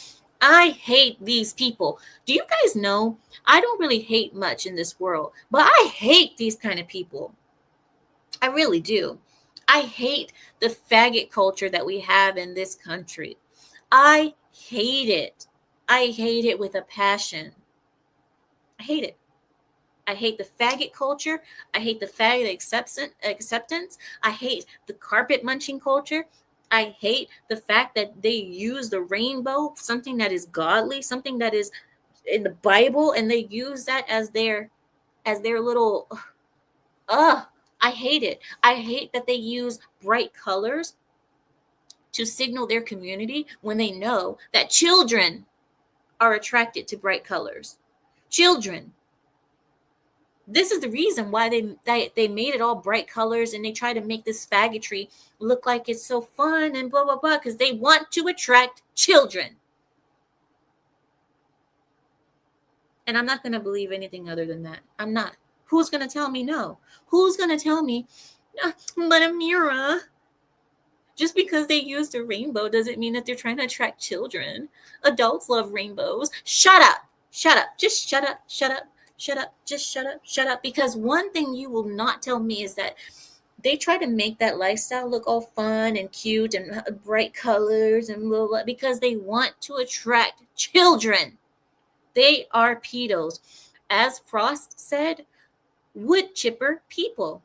I hate these people. Do you guys know? I don't really hate much in this world, but I hate these kind of people. I really do. I hate the faggot culture that we have in this country. I hate it. I hate it with a passion. I hate it. I hate the faggot culture. I hate the faggot acceptance. I hate the carpet munching culture. I hate the fact that they use the rainbow, something that is godly, something that is in the Bible, and they use that as their little I hate it. I hate that they use bright colors to signal their community when they know that children are attracted to bright colors. Children. This is the reason why they made it all bright colors, and they try to make this faggotry look like it's so fun and blah, blah, blah, because they want to attract children. And I'm not going to believe anything other than that. I'm not. Who's going to tell me no? Who's going to tell me, but Amira, just because they used a rainbow doesn't mean that they're trying to attract children. Adults love rainbows. Shut up. Shut up. Just shut up. Shut up. Shut up. Just shut up. Shut up. Because one thing you will not tell me is that they try to make that lifestyle look all fun and cute and bright colors and blah, blah, because they want to attract children. They are pedos. As Frost said, wood chipper people.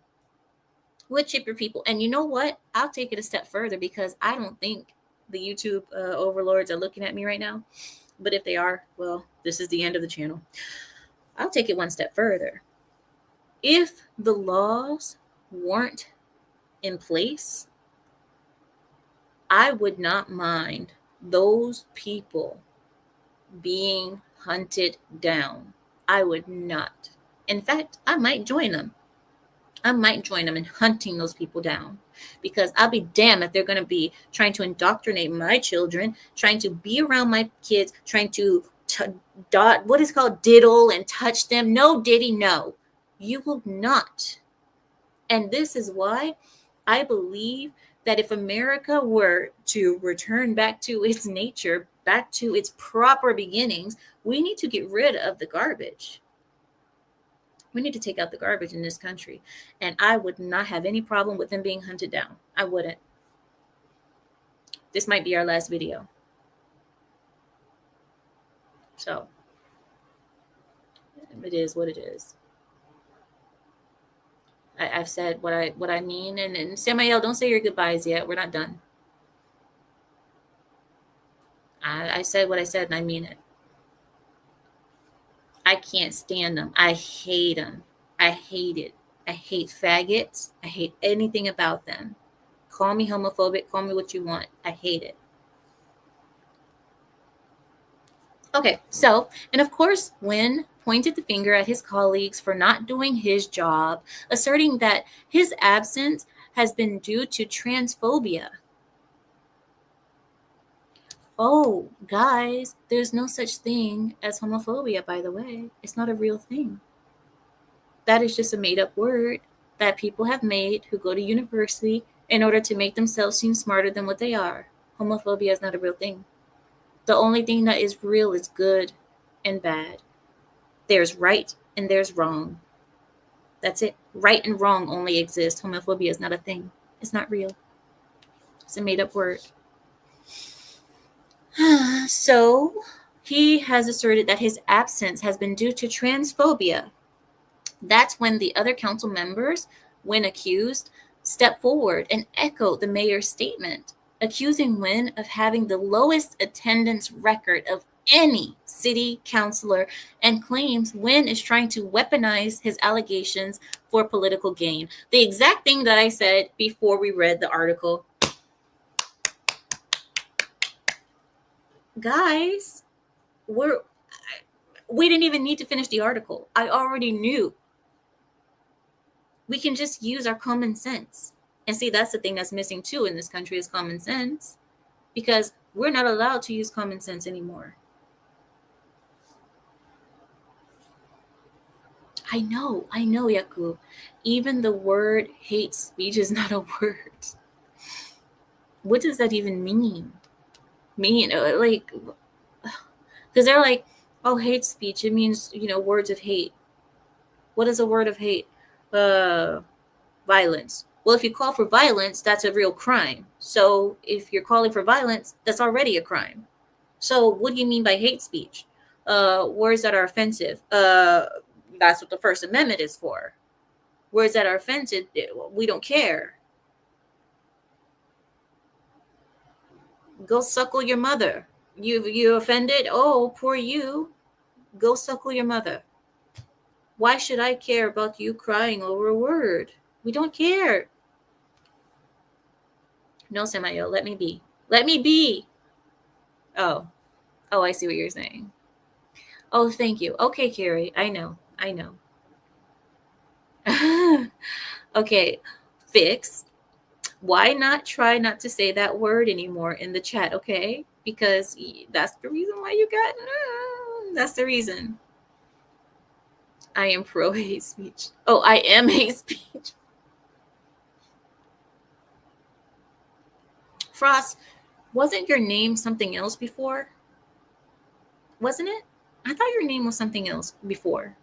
Wood chipper people. And you know what? I'll take it a step further, because I don't think the YouTube overlords are looking at me right now. But if they are, well, this is the end of the channel. I'll take it one step further. If the laws weren't in place, I would not mind those people being hunted down. I would not. In fact, I might join them. I might join them in hunting those people down, because I'll be damned if they're going to be trying to indoctrinate my children, trying to be around my kids, trying to what is called diddle and touch them. No, Diddy, no. You will not. And this is why I believe that if America were to return back to its nature, back to its proper beginnings, we need to get rid of the garbage. We need to take out the garbage in this country. And I would not have any problem with them being hunted down. I wouldn't. This might be our last video. So it is what it is. I've said what I mean. And Samael, don't say your goodbyes yet. We're not done. I said what I said, and I mean it. I can't stand them. I hate them. I hate it. I hate faggots. I hate anything about them. Call me homophobic. Call me what you want. I hate it. Okay, so, and of course, Wynn pointed the finger at his colleagues for not doing his job, asserting that his absence has been due to transphobia. Oh, guys, there's no such thing as homophobia, by the way. It's not a real thing. That is just a made-up word that people have made who go to university in order to make themselves seem smarter than what they are. Homophobia is not a real thing. The only thing that is real is good and bad. There's right and there's wrong. That's it. Right and wrong only exist. Homophobia is not a thing. It's not real. It's a made-up word. So he has asserted that his absence has been due to transphobia. That's when the other council members, when accused, stepped forward and echoed the mayor's statement, accusing Wynn of having the lowest attendance record of any city councilor, and claims Wynn is trying to weaponize his allegations for political gain. The exact thing that I said before we read the article. Guys, we didn't even need to finish the article. I already knew. We can just use our common sense. And see, that's the thing that's missing too in this country is common sense, because we're not allowed to use common sense anymore. I know, Yakub. Even the word hate speech is not a word. What does that even mean? Like, because they're like, oh, hate speech, it means, words of hate. What is a word of hate? Violence. Well, if you call for violence, that's a real crime. So if you're calling for violence, that's already a crime. So what do you mean by hate speech? Words that are offensive. That's what the First Amendment is for. Words that are offensive, we don't care. Go suckle your mother. You offended? Oh, poor you. Go suckle your mother. Why should I care about you crying over a word? We don't care. No, Samayo, let me be. Let me be. Oh, I see what you're saying. Oh, thank you. Okay, Carrie, I know. Okay, Fix. Why not try not to say that word anymore in the chat, okay? Because that's the reason why you got... that's the reason. I am pro hate speech. Oh, I am hate speech. Frost, wasn't your name something else before? Wasn't it? I thought your name was something else before.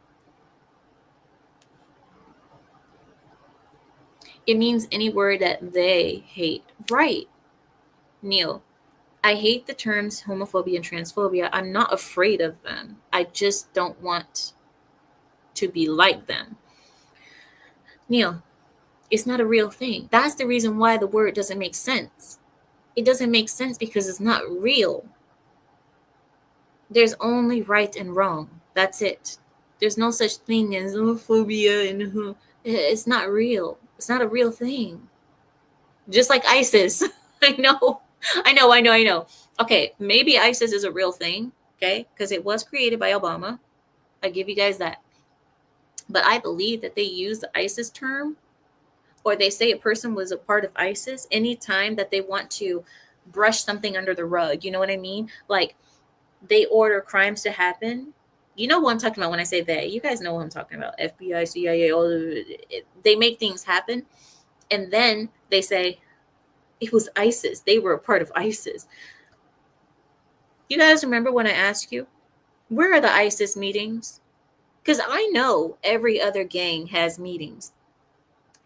It means any word that they hate. Right. Neil, I hate the terms homophobia and transphobia. I'm not afraid of them. I just don't want to be like them. Neil, it's not a real thing. That's the reason why the word doesn't make sense. It doesn't make sense because it's not real. There's only right and wrong. That's it. There's no such thing as homophobia and it's not real. It's not a real thing. Just like ISIS. I know. I know. Okay, maybe ISIS is a real thing, okay? Because it was created by Obama. I give you guys that. But I believe that they use the ISIS term, or they say a person was a part of ISIS anytime that they want to brush something under the rug. You know what I mean? Like they order crimes to happen. You know what I'm talking about when I say they. You guys know what I'm talking about. FBI, CIA, all of it. They make things happen. And then they say, it was ISIS. They were a part of ISIS. You guys remember when I asked you, where are the ISIS meetings? Because I know every other gang has meetings.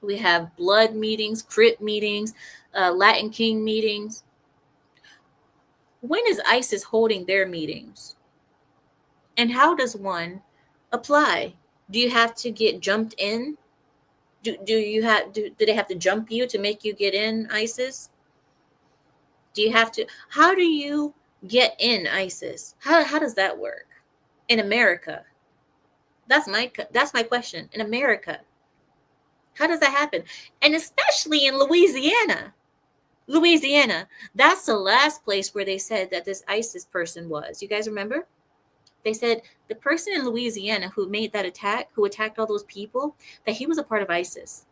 We have blood meetings, Crip meetings, Latin King meetings. When is ISIS holding their meetings? And how does one apply? Do you have to get jumped in? Do they have to jump you to make you get in ISIS? Do you have to? How do you get in ISIS? How does that work in America? That's my question. In America, how does that happen? And especially in Louisiana. Louisiana, that's the last place where they said that this ISIS person was. You guys remember? They said the person in Louisiana who made that attack, who attacked all those people, that he was a part of ISIS.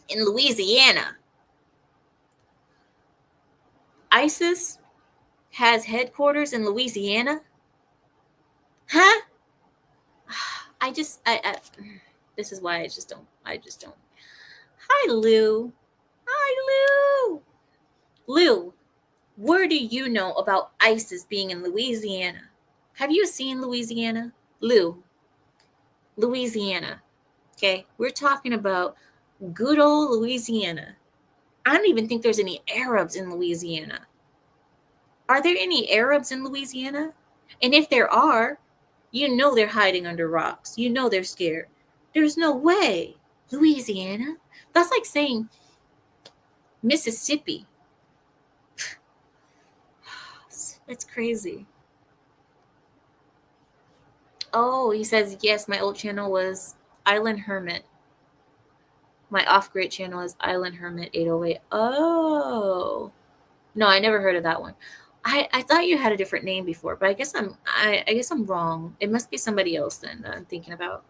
In Louisiana, ISIS has headquarters in Louisiana? Huh? I this is why I just don't. Hi, Lou. Hi, Lou. Lou, where do you know about ISIS being in Louisiana? Have you seen Louisiana? Lou, Louisiana. Okay, we're talking about good old Louisiana. I don't even think there's any Arabs in Louisiana. Are there any Arabs in Louisiana? And if there are, you know they're hiding under rocks. You know they're scared. There's no way. Louisiana? That's like saying Mississippi. It's crazy. Oh, he says, yes, my old channel was Island Hermit. My off-grid channel is Island Hermit 808. Oh. No, I never heard of that one. I thought you had a different name before, but I guess I'm wrong. It must be somebody else then that I'm thinking about.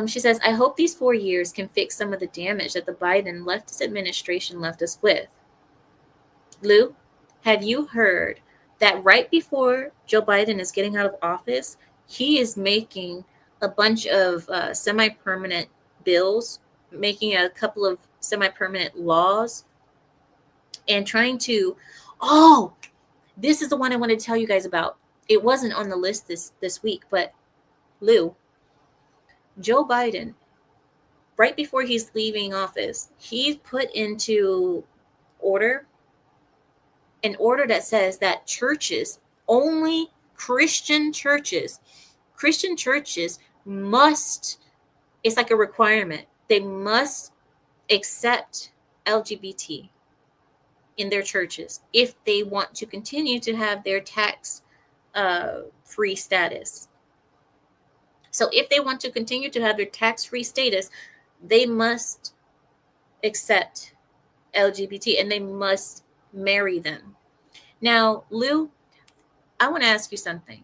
She says, I hope these 4 years can fix some of the damage that the Biden leftist administration left us with. Lou, have you heard that right before Joe Biden is getting out of office, he is making a bunch of semi-permanent bills, making a couple of semi-permanent laws, and trying to, oh, this is the one I wanted to tell you guys about. It wasn't on the list this week, but Lou, Joe Biden, right before he's leaving office, he put into order an order that says that churches, only Christian churches must, it's like a requirement, they must accept LGBT in their churches if they want to continue to have their tax free status. So if they want to continue to have their tax-free status, they must accept LGBT and they must marry them. Now, Lou, I want to ask you something.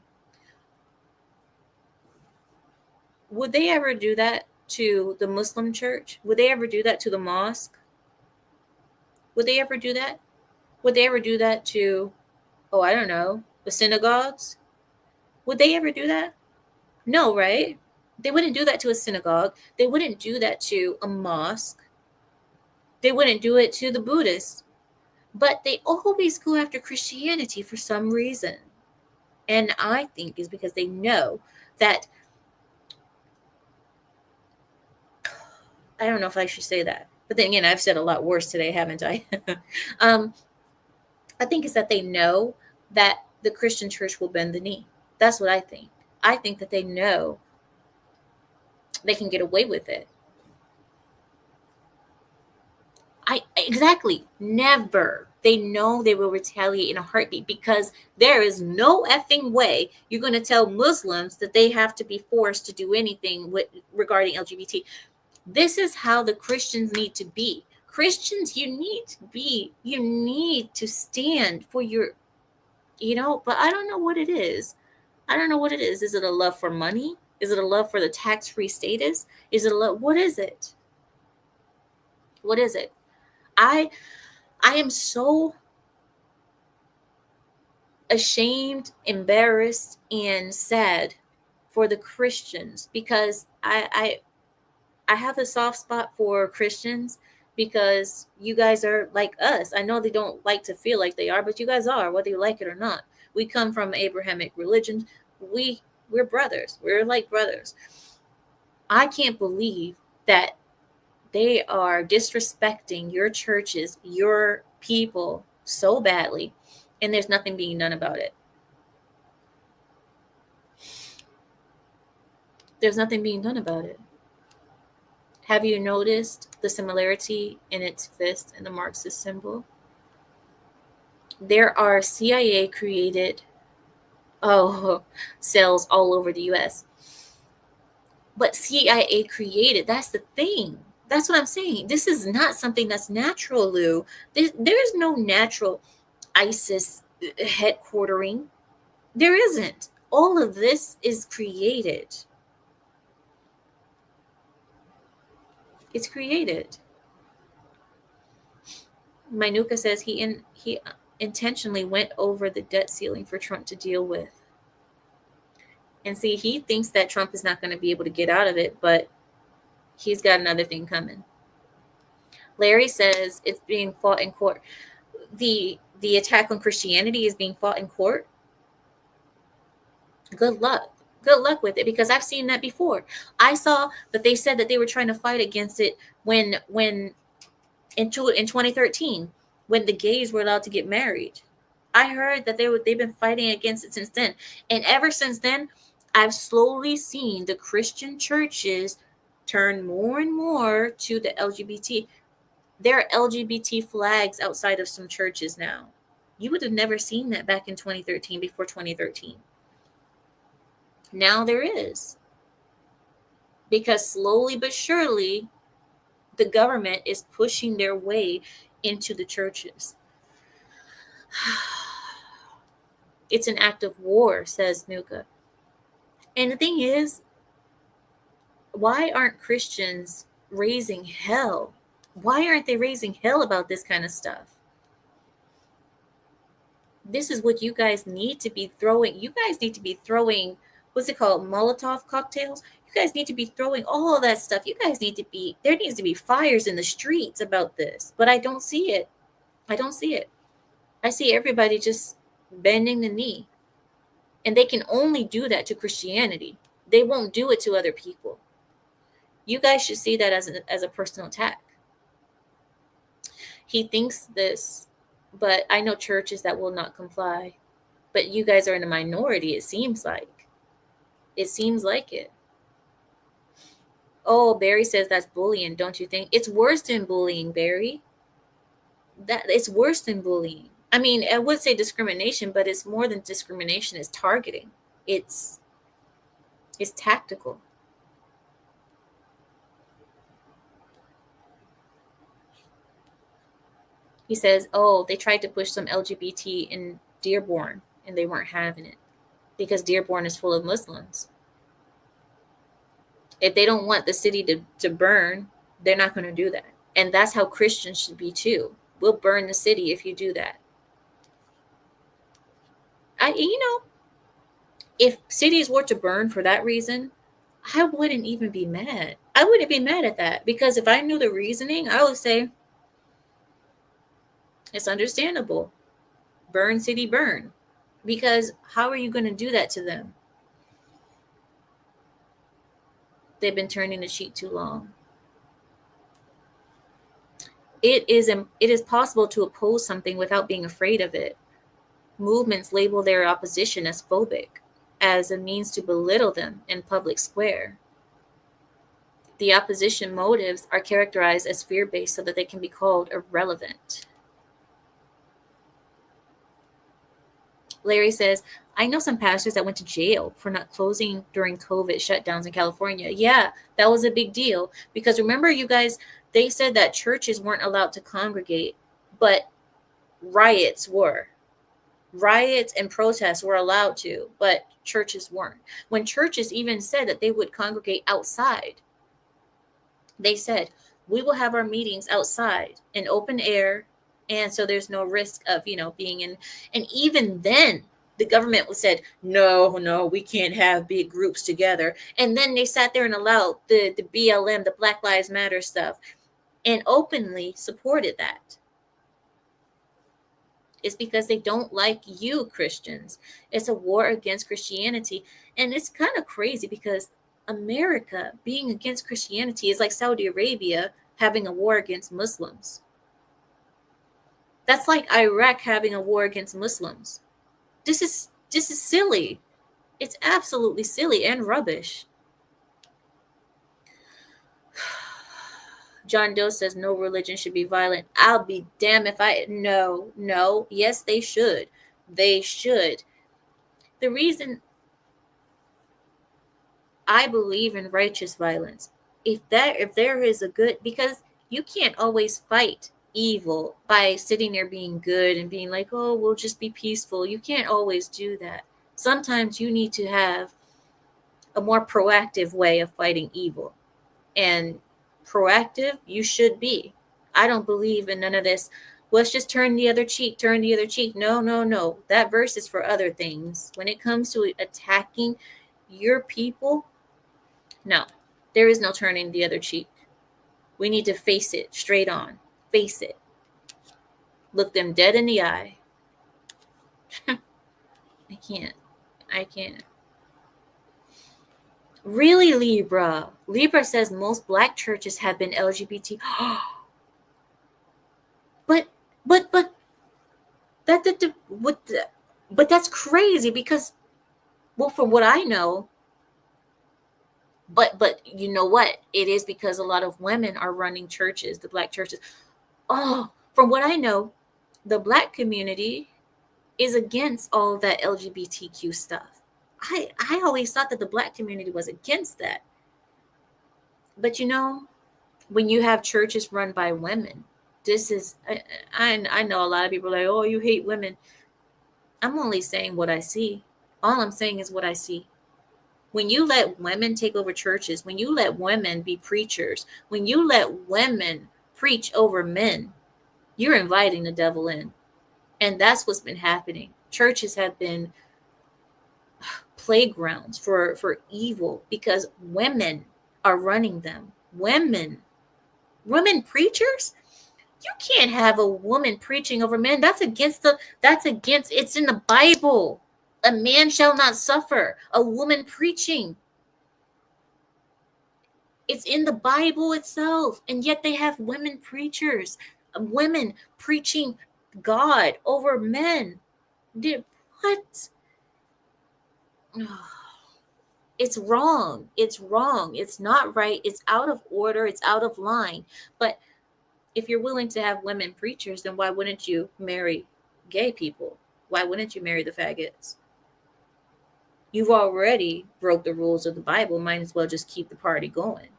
Would they ever do that to the Muslim church? Would they ever do that to the mosque? Would they ever do that? Would they ever do that to, oh, I don't know, the synagogues? Would they ever do that? No, right? They wouldn't do that to a synagogue. They wouldn't do that to a mosque. They wouldn't do it to the Buddhists. But they always go after Christianity for some reason. And I think it's because they know that, I don't know if I should say that. But then again, I've said a lot worse today, haven't I? I think it's that they know that the Christian church will bend the knee. That's what I think. I think that they know They can get away with it. Exactly. Never. They know they will retaliate in a heartbeat, because there is no effing way you're going to tell Muslims that they have to be forced to do anything regarding LGBT. This is how the Christians need to be. Christians, you need to stand for your, but I don't know what it is. I don't know what it is. Is it a love for money? Is it a love for the tax-free status? Is it a love? What is it? What is it? I I am so ashamed, embarrassed, and sad for the Christians, because I have a soft spot for Christians, because you guys are like us. I know they don't like to feel like they are, but you guys are, whether you like it or not. We come from Abrahamic religion. We're brothers. We're like brothers. I can't believe that they are disrespecting your churches, your people so badly, and there's nothing being done about it. There's nothing being done about it. Have you noticed the similarity in its fist and the Marxist symbol? There are CIA created cells all over the US. But CIA created, that's the thing. That's what I'm saying. This is not something that's natural, Lou. There's no natural ISIS headquartering. There isn't. All of this is created. It's created. Minuka says he intentionally went over the debt ceiling for Trump to deal with. And see, he thinks that Trump is not going to be able to get out of it, but he's got another thing coming. Larry says it's being fought in court. The attack on Christianity is being fought in court. Good luck. Good luck with it, because I've seen that before. I saw that they said that they were trying to fight against it when in 2013, when the gays were allowed to get married. I heard that they've been fighting against it since then. And ever since then, I've slowly seen the Christian churches turn more and more to the LGBT. There are LGBT flags outside of some churches now. You would have never seen that back in 2013, before 2013. Now there is. Because slowly but surely, the government is pushing their way into the churches. It's an act of war, says Nuka. And the thing is, why aren't Christians raising hell? Why aren't they raising hell about this kind of stuff? This is what you guys need to be throwing. You guys need to be throwing, what's it called, Molotov cocktails? You guys need to be throwing all of that stuff. You guys need to be, there needs to be fires in the streets about this. But I don't see it. I don't see it. I see everybody just bending the knee. And they can only do that to Christianity. They won't do it to other people. You guys should see that as a personal attack. He thinks this, but I know churches that will not comply. But you guys are in a minority, it seems like. It seems like it. Oh, Barry says that's bullying, don't you think? It's worse than bullying, Barry. It's worse than bullying. I mean, I would say discrimination, but it's more than discrimination. It's targeting. It's tactical. He says, oh, they tried to push some LGBT in Dearborn, and they weren't having it because Dearborn is full of Muslims. If they don't want the city to burn, they're not going to do that. And that's how Christians should be too. We'll burn the city if you do that. If cities were to burn for that reason, I wouldn't even be mad. I wouldn't be mad at that, because if I knew the reasoning, I would say it's understandable. Burn city, burn. Because how are you going to do that to them? They've been turning the sheet too long. It is possible to oppose something without being afraid of it. Movements label their opposition as phobic, as a means to belittle them in public square. The opposition motives are characterized as fear-based so that they can be called irrelevant. Larry says, I know some pastors that went to jail for not closing during COVID shutdowns in California. Yeah, that was a big deal. Because remember, you guys, they said that churches weren't allowed to congregate, but riots were. Riots and protests were allowed to, but churches weren't. When churches even said that they would congregate outside, they said, we will have our meetings outside in open air. And so there's no risk of, being in. And even then, the government said, no, no, we can't have big groups together. And then they sat there and allowed the BLM, the Black Lives Matter stuff, and openly supported that. It's because they don't like you, Christians. It's a war against Christianity. And it's kind of crazy because America being against Christianity is like Saudi Arabia having a war against Muslims. That's like Iraq having a war against Muslims. This is silly. It's absolutely silly and rubbish. John Doe says no religion should be violent. I'll be damned if no. Yes, they should. They should. The reason I believe in righteous violence, if there is a good, because you can't always fight evil by sitting there being good and being like, oh, we'll just be peaceful. You can't always do that. Sometimes you need to have a more proactive way of fighting evil. And proactive you should be. I don't believe in none of this. Let's just turn the other cheek. No. That verse is for other things. When it comes to attacking your people, no, there is no turning the other cheek. We need to face it straight on. Face it. Look them dead in the eye. I can't. Really, Libra? Libra says most black churches have been LGBT. but that's crazy because, well, from what I know, but you know what? It is because a lot of women are running churches, the black churches. Oh, from what I know, the black community is against all that LGBTQ stuff. I always thought that the black community was against that. But when you have churches run by women, this is, I know a lot of people are like, oh, you hate women. I'm only saying what I see. All I'm saying is what I see. When you let women take over churches, when you let women be preachers, when you let women preach over men, you're inviting the devil in. And that's what's been happening. Churches have been playgrounds for evil because women are running them. Women preachers? You can't have a woman preaching over men. That's against it's in the Bible. A man shall not suffer a woman preaching. It's in the Bible itself. And yet they have women preachers, women preaching God over men. What? It's wrong. It's wrong. It's not right. It's out of order. It's out of line. But if you're willing to have women preachers, then why wouldn't you marry gay people? Why wouldn't you marry the faggots? You've already broke the rules of the Bible. Might as well just keep the party going.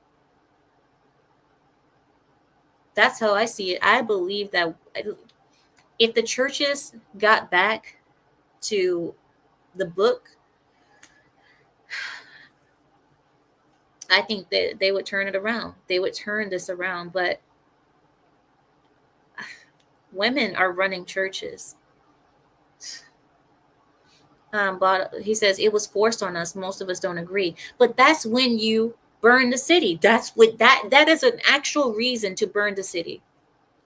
That's how I see it. I believe that if the churches got back to the book, I think that they would turn it around. They would turn this around. But women are running churches. But he says it was forced on us. Most of us don't agree. But that's when you burn the city. That's what that is an actual reason to burn the city.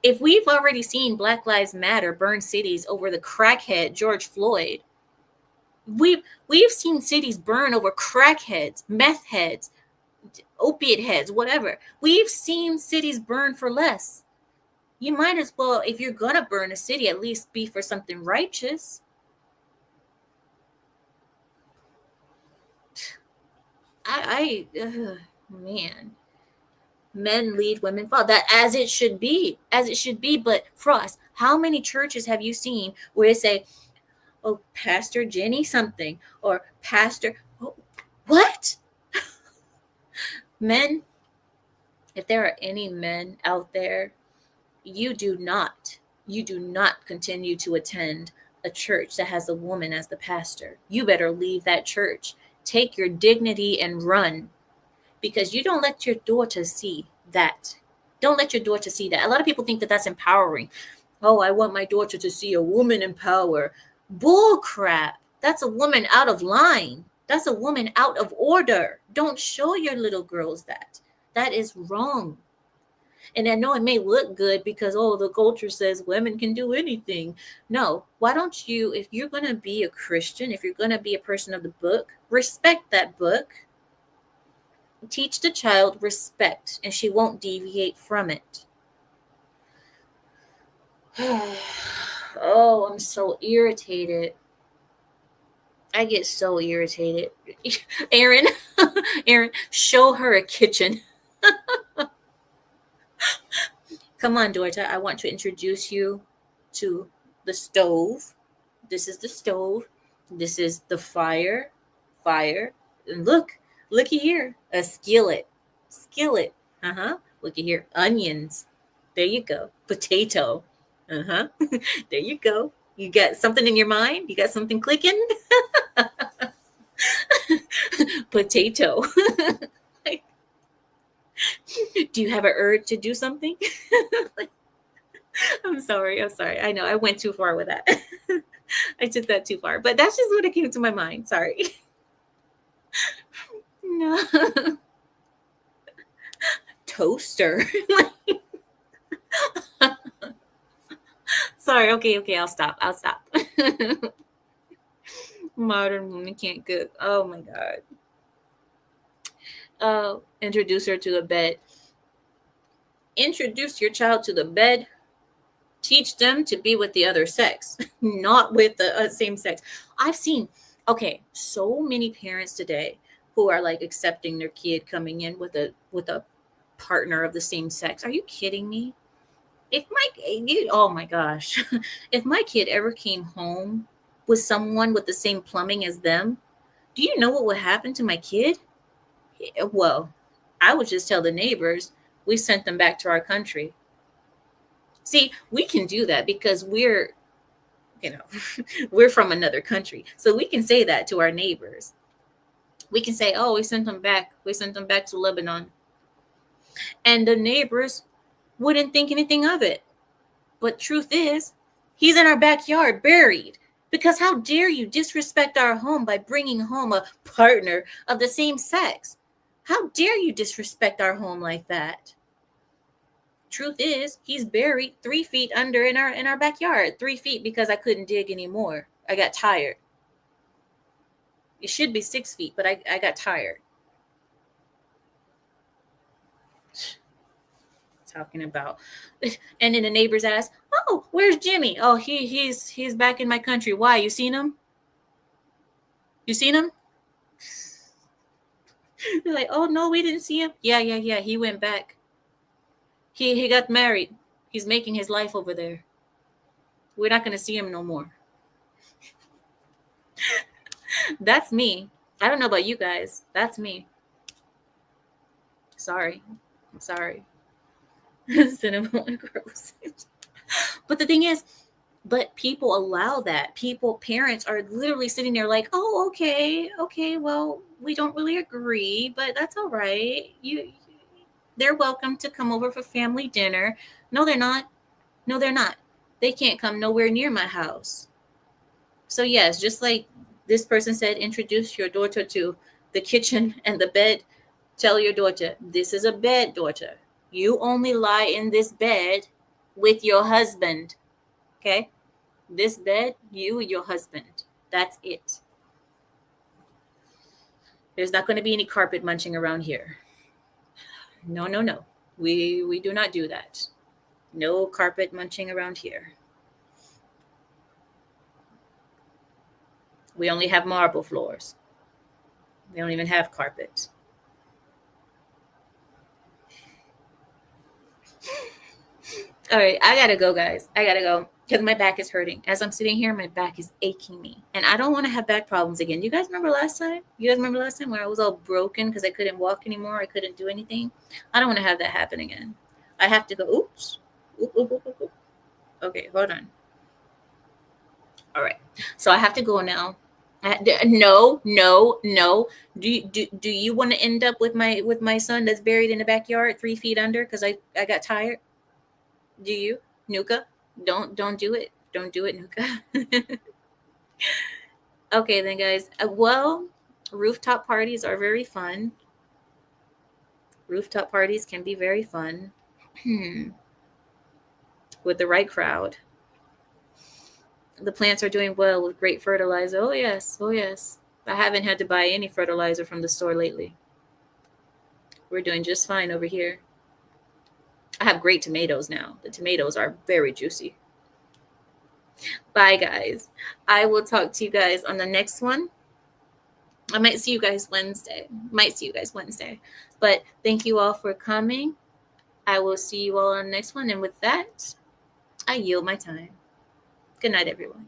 If we've already seen Black Lives Matter burn cities over the crackhead George Floyd, we've seen cities burn over crackheads, meth heads, opiate heads, whatever. We've seen cities burn for less. You might as well, if you're gonna burn a city, at least be for something righteous. Man, Men lead, women follow. That as it should be, as it should be. But Frost, how many churches have you seen where they say, "Oh, Pastor Jenny something," or Pastor, oh, what? Men, if there are any men out there, you do not continue to attend a church that has a woman as the pastor. You better leave that church. Take your dignity and run, because you don't let your daughter see that. Don't let your daughter see that. A lot of people think that that's empowering. Oh, I want my daughter to see a woman in power. Bull crap. That's a woman out of line. That's a woman out of order. Don't show your little girls that. That is wrong. And I know it may look good because, oh, the culture says women can do anything. No, why don't you, if you're going to be a Christian, if you're going to be a person of the book, respect that book. Teach the child respect, and she won't deviate from it. Oh, I'm so irritated. I get so irritated. Aaron, Aaron, show her a kitchen. Come on, daughter. I want to introduce you to the stove. This is the stove. This is the fire. Fire. And looky here. A skillet. Skillet. Uh-huh. Looky here. Onions. There you go. Potato. Uh-huh. There you go. You got something in your mind? You got something clicking? Potato. Do you have an urge to do something? I'm sorry. I know I went too far with that. I took that too far, but that's just what it came to my mind. Sorry. No. Toaster. Sorry. Okay. I'll stop. Modern woman can't cook. Oh my God. Introduce her to the bed. Introduce your child to the bed. Teach them to be with the other sex, not with the same sex. I've seen, so many parents today who are like accepting their kid coming in with a partner of the same sex. Are you kidding me? Oh my gosh, if my kid ever came home with someone with the same plumbing as them, do you know what would happen to my kid? Well, I would just tell the neighbors we sent them back to our country. See, we can do that because we're we're from another country. So we can say that to our neighbors. We can say, oh, we sent them back to Lebanon. And the neighbors wouldn't think anything of it. But truth is, he's in our backyard buried. Because how dare you disrespect our home by bringing home a partner of the same sex? How dare you disrespect our home like that? Truth is, he's buried 3 feet under in our backyard. 3 feet because I couldn't dig anymore. I got tired. It should be 6 feet, but I got tired. Talking about, and then the neighbors ask, "Oh, where's Jimmy? Oh, he's back in my country. Why? You seen him? You seen him?" They're like, "Oh no, we didn't see him. Yeah. He went back. He got married. He's making his life over there. We're not gonna see him no more." That's me. I don't know about you guys. That's me. Sorry. I'm sorry. Cinnamon gross. But the thing is, but people allow that. Parents are literally sitting there like, "Oh, okay, well, we don't really agree, but that's all right. They're welcome to come over for family dinner." No, they're not. No, they're not. They can't come nowhere near my house. So yes, just like this person said, introduce your daughter to the kitchen and the bed. Tell your daughter, this is a bed, daughter. You only lie in this bed with your husband. Okay? This bed, you and your husband. That's it. There's not going to be any carpet munching around here. No. We do not do that. No carpet munching around here. We only have marble floors. We don't even have carpet. All right, I gotta go, guys. I gotta go because my back is hurting. As I'm sitting here, my back is aching me, and I don't want to have back problems again. You guys remember last time? You guys remember last time where I was all broken because I couldn't walk anymore? I couldn't do anything. I don't want to have that happen again. I have to go. Oops. Oop, oop, oop, oop, oop. Okay, hold on. All right, so I have to go now. No, no, no. Do you want to end up with my son that's buried in the backyard 3 feet under because I got tired? Do you, Nuka? Don't do it. Don't do it, Nuka. Okay, then, guys. Well, rooftop parties are very fun. Rooftop parties can be very fun with the right crowd. The plants are doing well with great fertilizer. Oh yes, oh yes. I haven't had to buy any fertilizer from the store lately. We're doing just fine over here. I have great tomatoes now. The tomatoes are very juicy. Bye, guys. I will talk to you guys on the next one. I might see you guys Wednesday. Might see you guys Wednesday. But thank you all for coming. I will see you all on the next one. And with that, I yield my time. Good night, everyone.